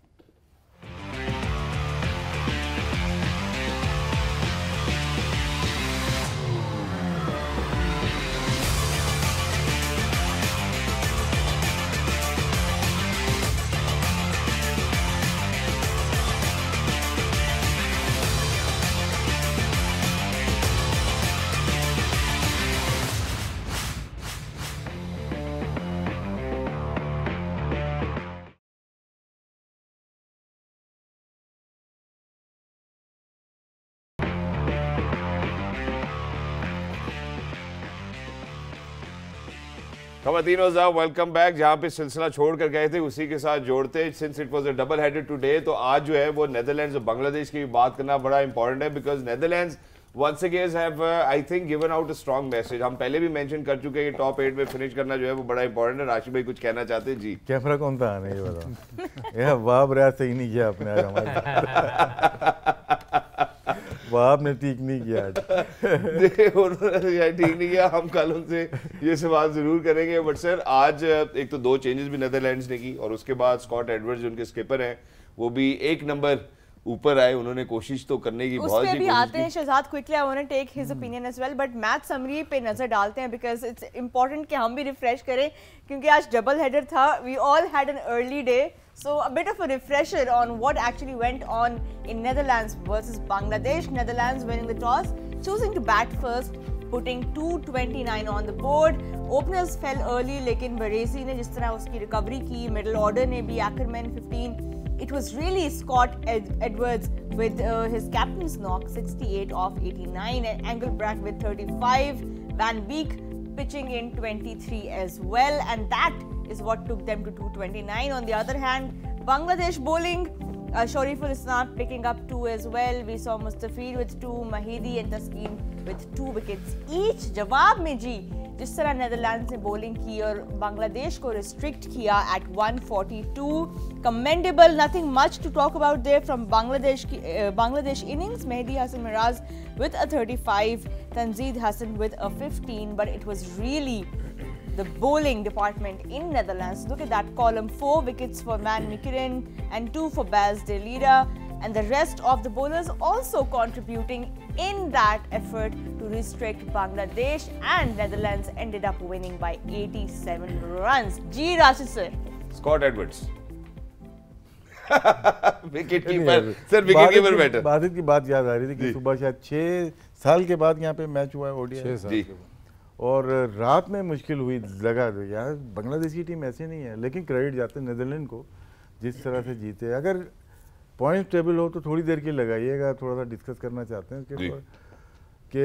खवातीन और साहब वेलकम बैक। जहाँ पे सिलसिला छोड़ कर गए थे उसी के साथ जोड़ते, since it was a double headed today, तो आज जो है वो नेदरलैंड्स और बांग्लादेश की बात करना बड़ा इंपॉर्टेंट है, because Netherlands once again have I think given out a strong message। हम पहले भी मेंशन कर चुके हैं कि टॉप 8 में फिनिश करना जो है वो बड़ा इंपॉर्टेंट है। राशिद भाई कुछ कहना चाहते हैं? जी कैमरा कौन था आने ये बताओ। यह वाब रहा सही नहीं किया आपने आज हमारे वाब ने ठीक नहीं किया आज। उन्होंने ठीक नहीं किया, हम कल उनसे ये सवाल जरूर करेंगे। बट सर आज एक तो 2 चेंजेस भी नेदरलैंड्स ने की और उसके बाद स्कॉट एडवर्ड्स उनके स्किपर हैं वो भी 1 नंबर ऊपर आए। उन्होंने कोशिश तो करने की बहुत ही आते हैं Shahzad quickly I want to take his opinion as well, but match summary पे नजर डालते हैं बिकॉज इट्स इंपॉर्टेंट कि हम भी रिफ्रेश करें क्योंकि आज डबल हेडर था। We all had an early day, so a bit of a refresher on what actually went on in Netherlands versus Bangladesh. Netherlands winning the toss, choosing to bat first, putting 229 on the board. Openers fell early लेकिन बरेसी ने जिस तरह उसकी recovery की, middle order ने भी, Ackerman 15. It was really Scott Edwards with his captain's knock, 68 off 89, and Engelbrecht with 35. Van Beek pitching in 23 as well, and that is what took them to 229. On the other hand, Bangladesh bowling, Shariful Islam picking up 2 as well. We saw Mustafid with 2, Mahidi and Taskeen with 2 wickets each. जवाब में जी जिस तरह Netherlands ने bowling की और बांग्लादेश को restrict किया at 142, commendable, nothing much to talk about there from Bangladesh innings. Mehidy Hasan Miraz with a 35, Tanzid Hasan with a 15, but it was really the bowling department in Netherlands. Look at that column, 4 wickets for Van Meekeren and 2 for Bas de Lira, and the rest of the bowlers also contributing in that effort to restrict Bangladesh, and Netherlands ended up winning by 87 runs. Ji Rashid sir. Scott Edwards. Wicket keeper sir, wicket keeper batter. बादित की बात याद आ रही थी कि सुबह शायद 6 साल के बाद यहाँ पे मैच हुआ है ओडीआई 6 साल के बाद, और रात में मुश्किल हुई, लगा यार बांग्लादेश की टीम ऐसे नहीं है, लेकिन क्रेडिट जाते हैं नेदरलैंड को जिस तरह से जीते। अगर पॉइंट टेबल हो तो थोड़ी देर की लगाइएगा, थोड़ा सा डिस्कस करना चाहते हैं इसके ऊपर कि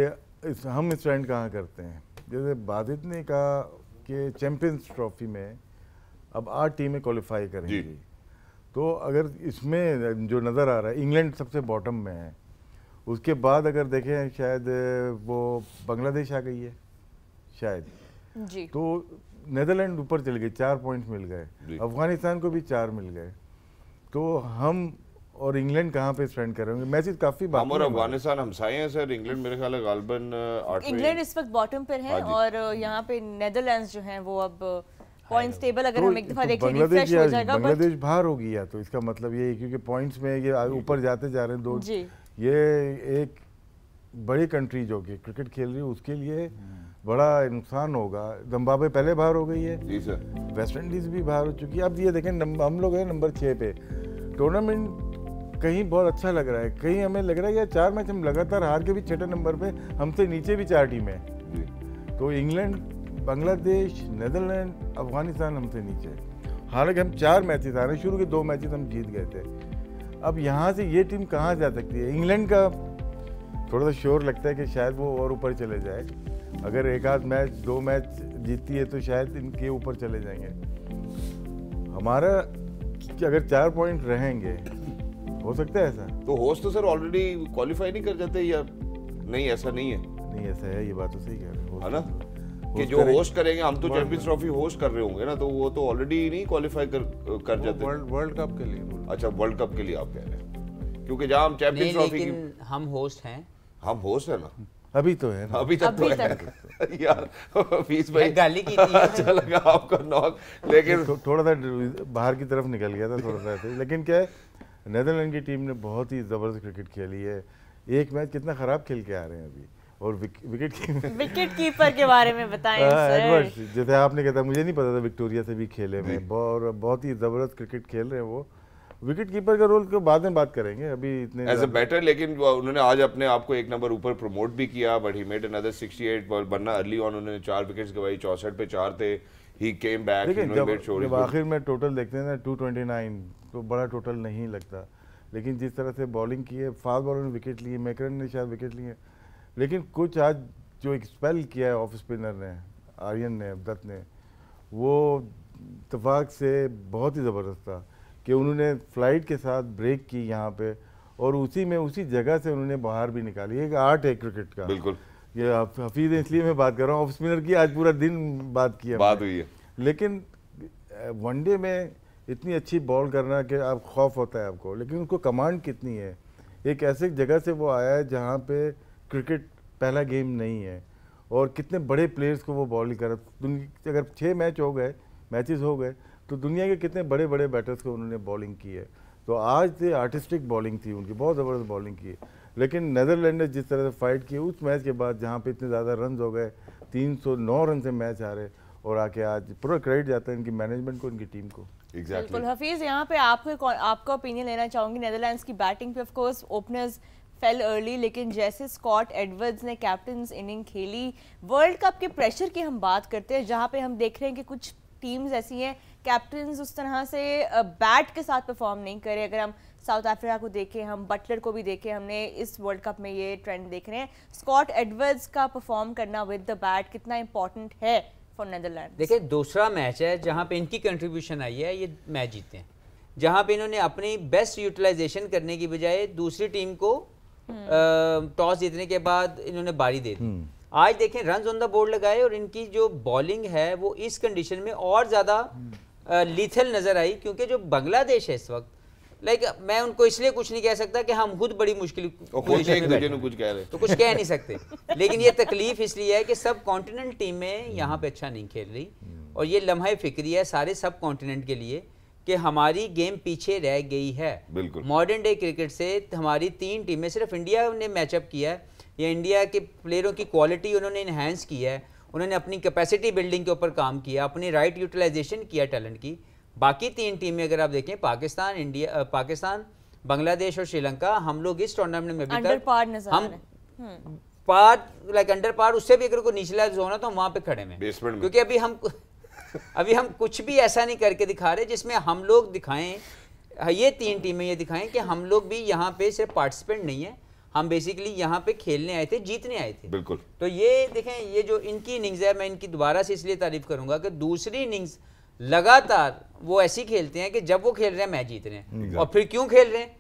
हम स्टैंड कहाँ करते हैं। जैसे बादित ने कहा कि चैंपियंस ट्रॉफी में अब 8 टीमें क्वालिफाई करेंगी, तो अगर इसमें जो नज़र आ रहा है इंग्लैंड सबसे बॉटम में है, उसके बाद अगर देखें शायद वो बांग्लादेश आ गई है शायद जी, तो नेदरलैंड ऊपर चल गए, 4 पॉइंट्स मिल गए, अफगानिस्तान को भी 4 मिल गए, तो हम और इंग्लैंड कहाँ पे स्टैंड करेंगे। मैचेस काफी हम और अफगानिस्तान हमसाये हैं सर। इंग्लैंड मेरे ख्याल है गालबन 8 इंग्लैंड इस वक्त बॉटम पर है और यहाँ पे नेदरलैंड्स जो हैं वो अब पॉइंट्स टेबल अगर हम एक दफा देखें रिफ्रेश हो जाएगा। बांग्लादेश बाहर हो गया तो इसका मतलब ये है क्योंकि पॉइंट्स में ये ऊपर जाते जा रहे हैं 2, ये एक बड़ी कंट्री जो कि क्रिकेट खेल रही है उसके लिए बड़ा नुकसान होगा। जिम्बाब्वे पहले बाहर हो गई है जी सर, वेस्ट इंडीज भी बाहर हो चुकी है। अब ये देखें हम लोग हैं नंबर 6 पे, टूर्नामेंट कहीं बहुत अच्छा लग रहा है, कहीं हमें लग रहा है यार 4 मैच हम लगातार हार के भी 6ठे नंबर पे, हमसे नीचे भी 4 टीमें हैं। तो इंग्लैंड, बांग्लादेश, नीदरलैंड, अफगानिस्तान हमसे नीचे है। हालांकि हम 4 मैचेस हारे, शुरू के 2 मैचेस हम जीत गए थे। अब यहाँ से ये टीम कहाँ जा सकती है? इंग्लैंड का थोड़ा सा श्योर लगता है कि शायद वो और ऊपर चले जाए। अगर एक आध मैच 2 मैच जीतती है तो शायद इनके ऊपर चले जाएंगे। हमारा अगर 4 पॉइंट रहेंगे, हो सकता है ऐसा? तो होस्ट तो सर ऑलरेडी क्वालिफाई नहीं कर जाते या नहीं? ऐसा नहीं है। नहीं ऐसा है, ये बात तो सही कह रहे हो, है ना, कि जो होस्ट करेंगे, हम तो चैंपियंस ट्रॉफी होस्ट कर रहे होंगे ना, तो वो तो ऑलरेडी नहीं क्वालिफाई कर जाते। वर्ल्ड कप के लिए। अच्छा, वर्ल्ड कप के लिए आप कह रहे हैं, क्योंकि जहाँ हम चैंपियंस ट्रॉफी की, हम होस्ट हैं। हम होस्ट है ना, अभी तो है ना, अभी तक तो है यार। फीस भाई गाली की थी। अच्छा लगा आपको नॉक, लेकिन थोड़ा सा बाहर की तरफ निकल गया था थोड़ा सा ऐसे। लेकिन क्या है, नीदरलैंड की टीम ने बहुत ही जबरदस्त क्रिकेट खेली है। एक मैच कितना खराब खेल के आ रहे हैं अभी। और विकेट कीपर के बारे में बताएं एडवर्ड्स, जैसे आपने कहा था, मुझे नहीं पता था विक्टोरिया से भी खेले में, बहुत ही जबरदस्त क्रिकेट खेल रहे हैं वो। विकेट कीपर का रोल को बाद में बात करेंगे, अभी इतने एज अ बैटर। लेकिन उन्होंने आज अपने आप को 1 नंबर ऊपर प्रमोट भी किया, बट ही मेड अनदर 68 वरना अर्ली ऑन उन्होंने 4 विकेट्स गवाई, 64 पे 4 थे। ही केम बैक, जब आखिर में टोटल देखते हैं ना 229, तो बड़ा टोटल नहीं लगता। लेकिन जिस तरह से बॉलिंग की है, फास्ट बॉलर ने विकेट लिए, मैकरन ने शायद विकेट लिए, लेकिन कुछ आज जो एक स्पेल किया है ऑफ स्पिनर ने, आर्यन ने, दत्त ने, वो इत्तेफाक से बहुत ही ज़बरदस्त था कि उन्होंने फ्लाइट के साथ ब्रेक की यहाँ पे, और उसी जगह से उन्होंने बाहर भी निकाली। एक आर्ट है क्रिकेट का। बिल्कुल, ये हफीज इसलिए मैं बात कर रहा हूँ, ऑफ स्पिनर की आज पूरा दिन बात हुई है। लेकिन वनडे में इतनी अच्छी बॉल करना कि आप खौफ होता है आपको, लेकिन उसको कमांड कितनी है। एक ऐसे जगह से वो आया है जहाँ पे क्रिकेट पहला गेम नहीं है, और कितने बड़े प्लेयर्स को वो बॉल कर, अगर 6 मैचेस हो गए तो दुनिया के कितने बड़े बड़े बैटर्स को उन्होंने बॉलिंग की है। तो आज से आर्टिस्टिक बॉलिंग थी उनकी, बहुत ज़बरदस्त बॉलिंग की है। लेकिन नीदरलैंड ने जिस तरह से फाइट की उस मैच के बाद, जहाँ पे इतने ज़्यादा रन हो गए, 309 रन से मैच हारे, और आके आज पूरा क्रेडिट जाता है इनकी मैनेजमेंट को, इनकी टीम को। बिल्कुल। हफीज, यहाँ पे आपका ओपिनियन लेना चाहूंगी। नीदरलैंड्स की बैटिंग पे of course openers fail early, लेकिन जैसे स्कॉट एडवर्ड्स ने कैप्टन्स इनिंग खेली, वर्ल्ड कप के प्रेशर की हम बात करते हैं, जहाँ पे हम देख रहे हैं कि कुछ टीम्स ऐसी हैं, कैप्टन्स उस तरह से बैट के साथ परफॉर्म नहीं करे। अगर हम साउथ अफ्रीका को देखें, हम बटलर को भी देखें, हमने इस वर्ल्ड कप में ये ट्रेंड देख रहे हैं। स्कॉट एडवर्ड्स का परफॉर्म करना विद द बैट कितना इंपॉर्टेंट है फॉर नीदरलैंड? देखिए, दूसरा मैच है जहाँ पे इनकी कंट्रीब्यूशन आई है, ये मैच जीते हैं, जहाँ पे इन्होंने अपनी बेस्ट यूटिलाइजेशन करने की बजाय दूसरी टीम को टॉस जीतने के बाद इन्होंने बारी दे दी। आज देखें, रन्स ऑन द बोर्ड लगाए, और इनकी जो बॉलिंग है वो इस कंडीशन में और ज़्यादा लीथल नज़र आई, क्योंकि जो बांग्लादेश है इस वक्त, मैं उनको इसलिए कुछ नहीं कह सकता कि हम खुद बड़ी मुश्किल कुछ कह रहे तो कुछ कह नहीं सकते, लेकिन ये तकलीफ इसलिए है कि सब कॉन्टिनेंट टीमें यहाँ पे अच्छा नहीं खेल रही, और ये लम्हा फिक्री है सारे सब कॉन्टिनेंट के लिए कि हमारी गेम पीछे रह गई है। बिल्कुल, मॉडर्न डे क्रिकेट से हमारी 3 टीमें, सिर्फ इंडिया ने मैचअप किया है, या इंडिया के प्लेयरों की क्वालिटी उन्होंने इन्हेंस की है, उन्होंने अपनी कैपेसिटी बिल्डिंग के ऊपर काम किया, अपनी राइट यूटिलाइजेशन किया टैलेंट की। बाकी 3 टीमें अगर आप देखें, पाकिस्तान, बांग्लादेश और श्रीलंका, हम लोग इस टूर्नामेंट में अंडर पार नजर आ रहे हैं। पार, अंडर पार, उससे भी अगर कोई निचला जोन है तो हम वहाँ पे खड़े में, क्योंकि अभी हम कुछ भी ऐसा नहीं करके दिखा रहे जिसमें हम लोग दिखाएं, ये 3 टीमें ये दिखाएं कि हम लोग भी यहाँ पे सिर्फ पार्टिसिपेंट नहीं है, हम बेसिकली यहाँ पे खेलने आए थे, जीतने आए थे। बिल्कुल। तो ये देखें, ये जो इनकी इनिंग्स है, मैं इनकी दोबारा से इसलिए तारीफ करूंगा कि दूसरी इनिंग्स लगातार वो ऐसी खेलते हैं कि जब वो खेल रहे हैं मैच जीत रहे हैं। और फिर क्यों खेल रहे हैं?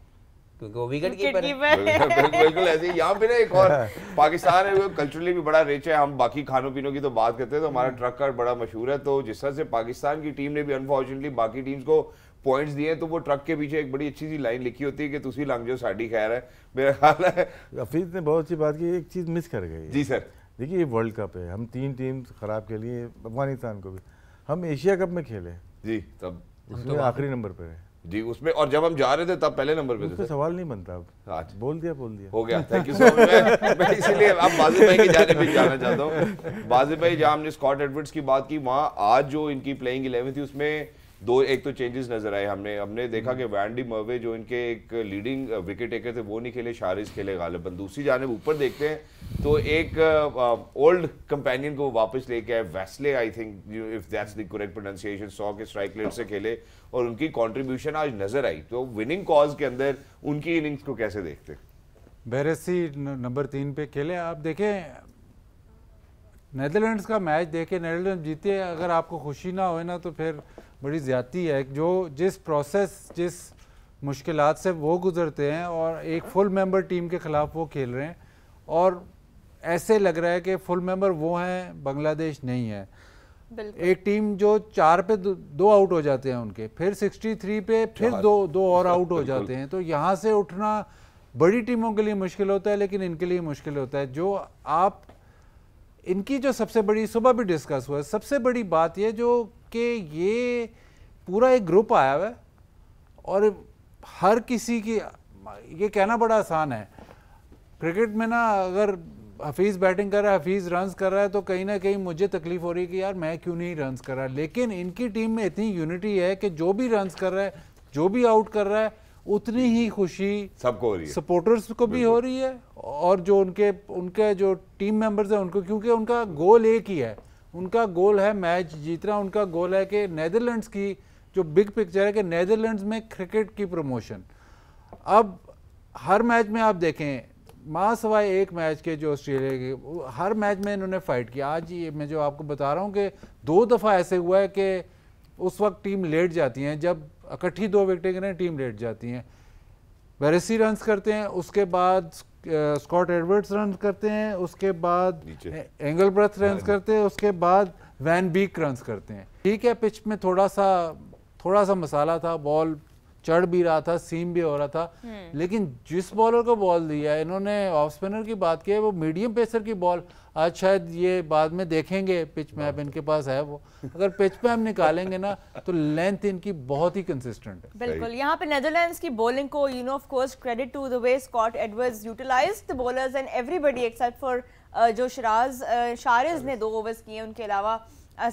क्योंकि वो विकेट कीपर है। बिल्कुल ऐसे ही। यहाँ पे ना एक और पाकिस्तान है, कल्चरली भी बड़ा रिच है। हम बाकी खानों पीनों की तो बात करते हैं तो हमारा ट्रक कार्ड बड़ा मशहूर है, तो जिस तरह से पाकिस्तान की टीम ने भी अनफॉर्चुनेटली बाकी टीम्स को पॉइंट्स दिए, तो वो ट्रक के पीछे एक बड़ी अच्छी सी लाइन लिखी होती है कि तुसी लंघ जो साड़ी खैर है। मेरा ख्याल है हफीज ने बहुत अच्छी बात की, एक चीज़ मिस कर गई। जी सर, देखिए, ये वर्ल्ड कप है, हम 3 टीम्स खराब के लिए, अफगानिस्तान को भी, हम एशिया कप में खेले जी, तब उसमें आखिरी नंबर पे है जी उसमें, और जब हम जा रहे थे तब पहले नंबर पे थे। सवाल नहीं बनता, अब बोल दिया हो गया। Thank you so much. मैं इसीलिए अब बाजिद भाई की जानिब भी जाना चाहता हूँ। बाजिद भाई, जहाँ हमने स्कॉट एडवर्ड्स की बात की, वहाँ आज जो इनकी प्लेइंग 11 थी उसमें एक तो चेंजेस नजर आए। हमने देखा कि वैन डी मर्वे जो इनके एक लीडिंग विकेट टेकर थे वो नहीं खेले, शारिस खेले गालिबन। दूसरी जानिब ऊपर देखते हैं तो एक ओल्ड कंपेनियन को वापस लेके आए, Wesley, I think if that's the correct pronunciation, 100 के स्ट्राइक रेट से खेले और उनकी कंट्रीब्यूशन आज नजर आई। तो विनिंग कॉज के अंदर उनकी इनिंग्स को कैसे देखते हैं? बेरेसी नंबर 3 पे खेले। आप देखें नेदरलैंड्स का मैच देखे, नेदरलैंड जीते, अगर आपको खुशी ना होए ना तो फिर बड़ी ज़्यादती है। जो जिस प्रोसेस, जिस मुश्किलात से वो गुजरते हैं और एक फुल मेंबर टीम के ख़िलाफ़ वो खेल रहे हैं और ऐसे लग रहा है कि फुल मेंबर वो हैं, बांग्लादेश नहीं है। एक टीम जो 4 पे 2 आउट हो जाते हैं उनके, फिर 63 पे फिर दो और आउट हो जाते हैं। तो यहाँ से उठना बड़ी टीमों के लिए मुश्किल होता है, लेकिन इनके लिए मुश्किल होता है। जो आप इनकी जो सबसे बड़ी, सुबह भी डिस्कस हुआ है, सबसे बड़ी बात ये जो कि ये पूरा एक ग्रुप आया हुआ है और हर किसी की, ये कहना बड़ा आसान है क्रिकेट में ना, अगर हफीज़ बैटिंग कर रहा है, हफीज़ रन्स कर रहा है तो कहीं ना कहीं मुझे तकलीफ हो रही है कि यार मैं क्यों नहीं रन्स कर रहा। लेकिन इनकी टीम में इतनी यूनिटी है कि जो भी रन्स कर रहा है, जो भी आउट कर रहा है, उतनी ही खुशी सबको हो रही है, सपोर्टर्स को भी हो रही है और जो उनके जो टीम मेंबर्स हैं उनको, क्योंकि उनका गोल एक ही है, उनका गोल है मैच जीतना। उनका गोल है कि नेदरलैंड्स की जो बिग पिक्चर है कि नेदरलैंड्स में क्रिकेट की प्रमोशन। अब हर मैच में आप देखें, माँ सवाए एक मैच के जो ऑस्ट्रेलिया के, हर मैच में इन्होंने फाइट किया। आज ये मैं जो आपको बता रहा हूँ कि 2 दफ़ा ऐसे हुआ है कि उस वक्त टीम लेट जाती हैं, जब इकट्ठी 2 विकेटें गिरें टीम लेट जाती हैं। बेरेसी रन्स करते हैं, उसके बाद स्कॉट एडवर्ड्स रन्स करते हैं, उसके बाद एंगलब्रथ रन्स करते हैं, उसके बाद वैन बीक रन्स करते हैं। ठीक है, पिच में थोड़ा सा मसाला था, बॉल चढ़ भी रहा था, सीम भी हो रहा था, लेकिन जिस बॉलर को बॉल दिया है, इन्होंने ऑफ स्पिनर की बात की है, वो मीडियम पेसर की बॉल, आज शायद ये बाद में देखेंगे पिच मैप इनके पास है, वो अगर पिच मैप निकालेंगे ना तो लेंथ इनकी बहुत ही कंसिस्टेंट है। बिल्कुल, यहाँ पे नेदरलैंड्स की बॉलिंग को of course credit to the way Scott Edwards utilised the bowlers and everybody except for जो शारिस ने 2 ओवर्स किए, उनके अलावा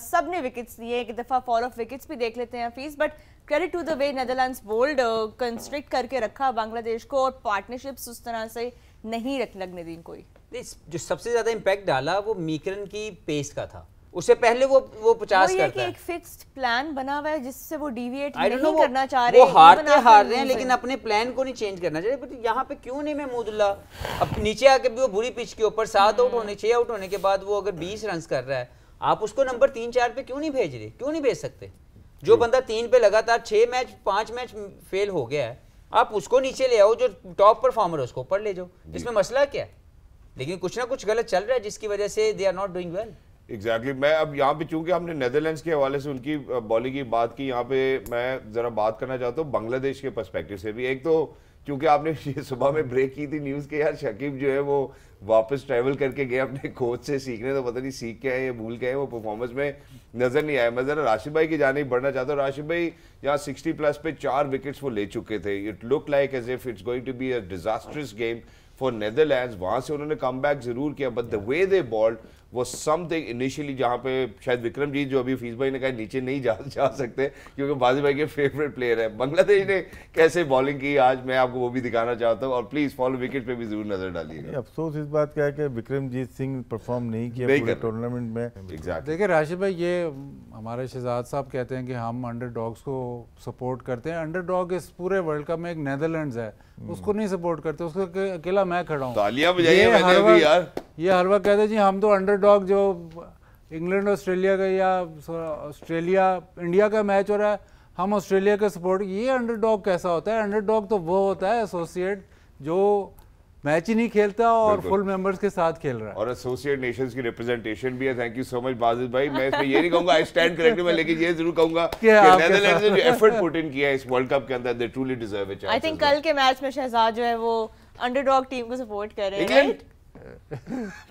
सब ने विकेट्स लिए। एक दफ़ा फॉल ऑफ विकेट्स भी देख लेते हैं Hafeez, but credit to the way Netherlands bowled constrict करके रखा बांग्लादेश को और पार्टनरशिप्स उस तरह से नहीं लगने दी कोई। जो सबसे ज्यादा इम्पैक्ट डाला वो मीकरन की पेस का था, उससे पहले वो 50 करता है। एक फिक्स्ड प्लान बना हुआ है जिससे वो डिविएट नहीं करना चाह रहे, वो हार रहे हैं, लेकिन अपने प्लान को नहीं चेंज करना चाहिए। बट यहाँ पे क्यों नहीं महमूदुल्लाह, अब नीचे आके भी वो बुरी पिच के ऊपर 7 आउट होने, 6 आउट होने के बाद वो अगर 20 रन कर रहा है, आप उसको नंबर 3-4 पे क्यों नहीं भेज रहे, क्यों नहीं भेज सकते? जो बंदा 3 पे लगातार 6 मैच 5 मैच फेल हो गया है, आप उसको नीचे ले आओ, जो टॉप परफॉर्मर है उसको ऊपर ले जाओ, इसमें मसला क्या है? लेकिन कुछ ना कुछ गलत चल रहा है जिसकी वजह से they are not doing well. Exactly. मैं अब यहाँ पे चूंकि हमने नेदरलैंड्स के हवाले से उनकी बॉलिंग की बात की, यहाँ पे मैं जरा बात करना चाहता हूँ बांग्लादेश के पर्सपेक्टिव से भी। एक तो चूंकि आपने ये सुबह में ब्रेक की थी न्यूज़ के, यार शकीब जो है वो वापस ट्रैवल करके गए अपने कोच से सीखने, तो पता नहीं सीख के आए या भूल के आए, वो परफॉर्मेंस में नजर नहीं आया। मैं जरा राशिद भाई की जानिब बढ़ना चाहता हूँ। राशिद भाई यहाँ 60 प्लस पे 4 विकेट्स वो ले चुके थे। It look like as if it's going to be a disastrous game for Netherlands. वहां से उन्होंने कम बैक जरूर किया, but the way they bowled वो समथिंग इनिशियली, जहाँ पे शायद विक्रमजीत जो अभी फीस भाई ने कहा नीचे नहीं जा सकते क्योंकि बाजी भाई के फेवरेट प्लेयर है। बांग्लादेश ने कैसे बॉलिंग की आज, मैं आपको वो भी दिखाना चाहता हूँ, और प्लीज फॉलो विकेट पे भी जरूर नजर डालिएगा। अफसोस इस बात का है कि विक्रमजीत सिंह परफॉर्म नहीं किया पूरे टूर्नामेंट में। एग्जैक्टली। देखिए राशिद भाई, ये हमारे शहजाद साहब कहते हैं कि हम अंडरडॉग्स को सपोर्ट करते हैं। अंडरडॉग इस पूरे वर्ल्ड कप में एक नेदरलैंड्स है, उसको नहीं सपोर्ट करते, उसको अकेला मैं खड़ा हूँ। तालियां बजाइए मैंने भी यार। ये हर वक्त कहते हैं जी हम तो अंडरडॉग, जो इंग्लैंड ऑस्ट्रेलिया का या ऑस्ट्रेलिया इंडिया का मैच हो रहा है हम ऑस्ट्रेलिया का सपोर्ट। ये अंडरडॉग कैसा होता है? अंडरडॉग तो वो होता है एसोसिएट जो मैच ही नहीं खेलता और फुल मेंबर्स के साथ खेल रहा है, और एसोसिएट नेशंस की रिप्रेजेंटेशन भी है। Thank you so much Wajid भाई। मैं इसमें ये नहीं कहूंगा आई स्टैंड करेक्टेड में, लेकिन ये जरूर कहूंगा कि नेदरलैंड्स ने जो एफर्ट पुट इन किया है इस वर्ल्ड कप के अंदर, they truly deserve it. I think कल के मैच में शहजाद जो है वो अंडरडॉग टीम को सपोर्ट कर रहे हैं।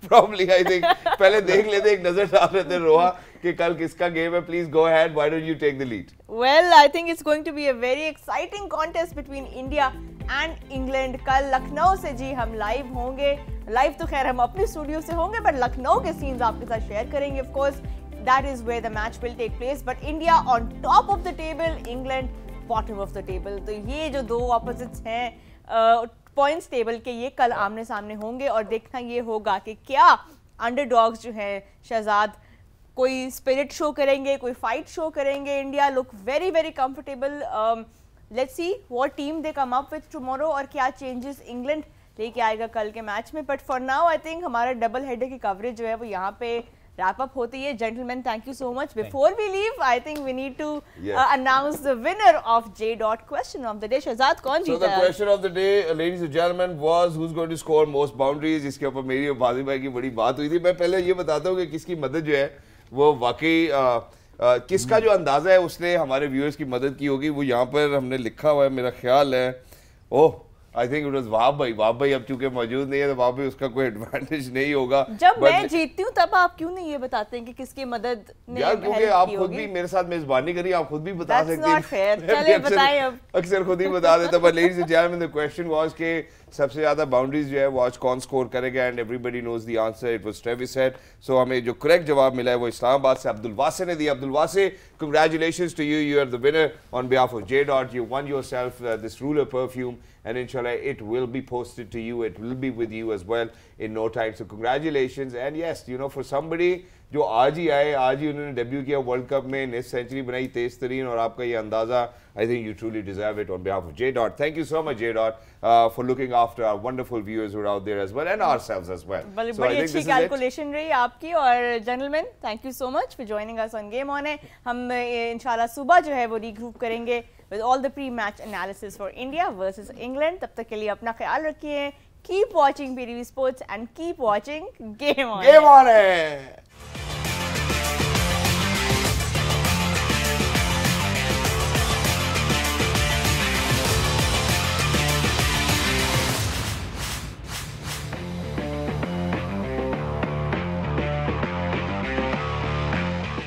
Probably, I think पहले देख लेते, एक नजर डाल लेते रोहा कि कल किसका गेम है। Please go ahead. Why don't you take the lead? Well, I think it's going to be a very exciting contest between India and England. कल लखनऊ से जी हम लाइव होंगे। लाइव तो खैर हम अपने स्टूडियो से होंगे, बट लखनऊ के सीन्स आपके साथ शेयर करेंगे of course. that is where the match will take place. But India on top of the table, England bottom of the table. तो ये जो दो opposites हैं पॉइंट्स टेबल के, ये कल आमने सामने होंगे और देखना ये होगा कि क्या अंडरडॉग्स जो है शहजाद कोई स्पिरिट शो करेंगे, कोई फाइट शो करेंगे. India look very very comfortable. Let's see what team they come up with tomorrow और क्या चेंजेस इंग्लैंड लेके आएगा कल के मैच में. But for now I think हमारा डबल हेडर की कवरेज जो है वो यहाँ पे wrap up होती है. Gentlemen, thank you so much. Before we leave, I think we need to announce the winner of J. Question of the day. Shahzad, कौन जीता? So the question of the day, ladies and gentlemen, was who's going to score most boundaries. इसके ऊपर मेरी और बाजी भाई की बड़ी बात हुई थी. मैं पहले ये बताता हूँ कि किसकी मदद जो है वो वाकई किसका जो अंदाजा है उसने हमारे व्यूअर्स की मदद की होगी. वो यहाँ पर हमने लिखा हुआ है, मेरा ख्याल है. Oh, I think it was Wahab भाई अब चूंकि मौजूद नहीं है तो वहां पे उसका कोई एडवांटेज नहीं होगा. जब मैं जीतती हूँ तब आप क्यों नहीं ये बताते हैं कि किसकी मदद ने यार, क्योंकि आप खुद भी मेरे साथ मेजबानी करी, आप खुद भी बता सकते हैं. चलिए बताएं अब. अक्सर खुद ही बता देता. But ladies and gentleman, the question was कि सबसे ज्यादा बाउंड्रीज जो है वो आज कौन स्कोर करेगा. And everybody knows the answer. It was Travis Head. So हमें जो करेक्ट जवाब मिला है वो इस्लामाबाद से अब्दुल वासे ने दिया. Abdul Wasay, congratulations to you. You are the winner on behalf of J. You won yourself this ruler perfume, and inshallah it will be posted to you. It will be with you as well in no time. So congratulations. And yes, you know, for somebody जो आज ही आए, आज ही उन्होंने debut किया world cup में, next century बनाई तेज तरीन, और आपका ये अंदाजा, I think you truly deserve it on behalf of J. Thank you so much, J. For looking after our wonderful viewers who are out there as well and ourselves as well. बड़ी अच्छी calculation रही आपकी. और gentleman, thank you so much for joining us on game on. हम इंशाल्लाह सुबह जो है वो रीग्रुप करेंगे with all the pre-match analysis for India versus England. तब तक के लिए अपना ख्याल रखिए. Keep watching PTV Sports and keep watching Game On. Game On है.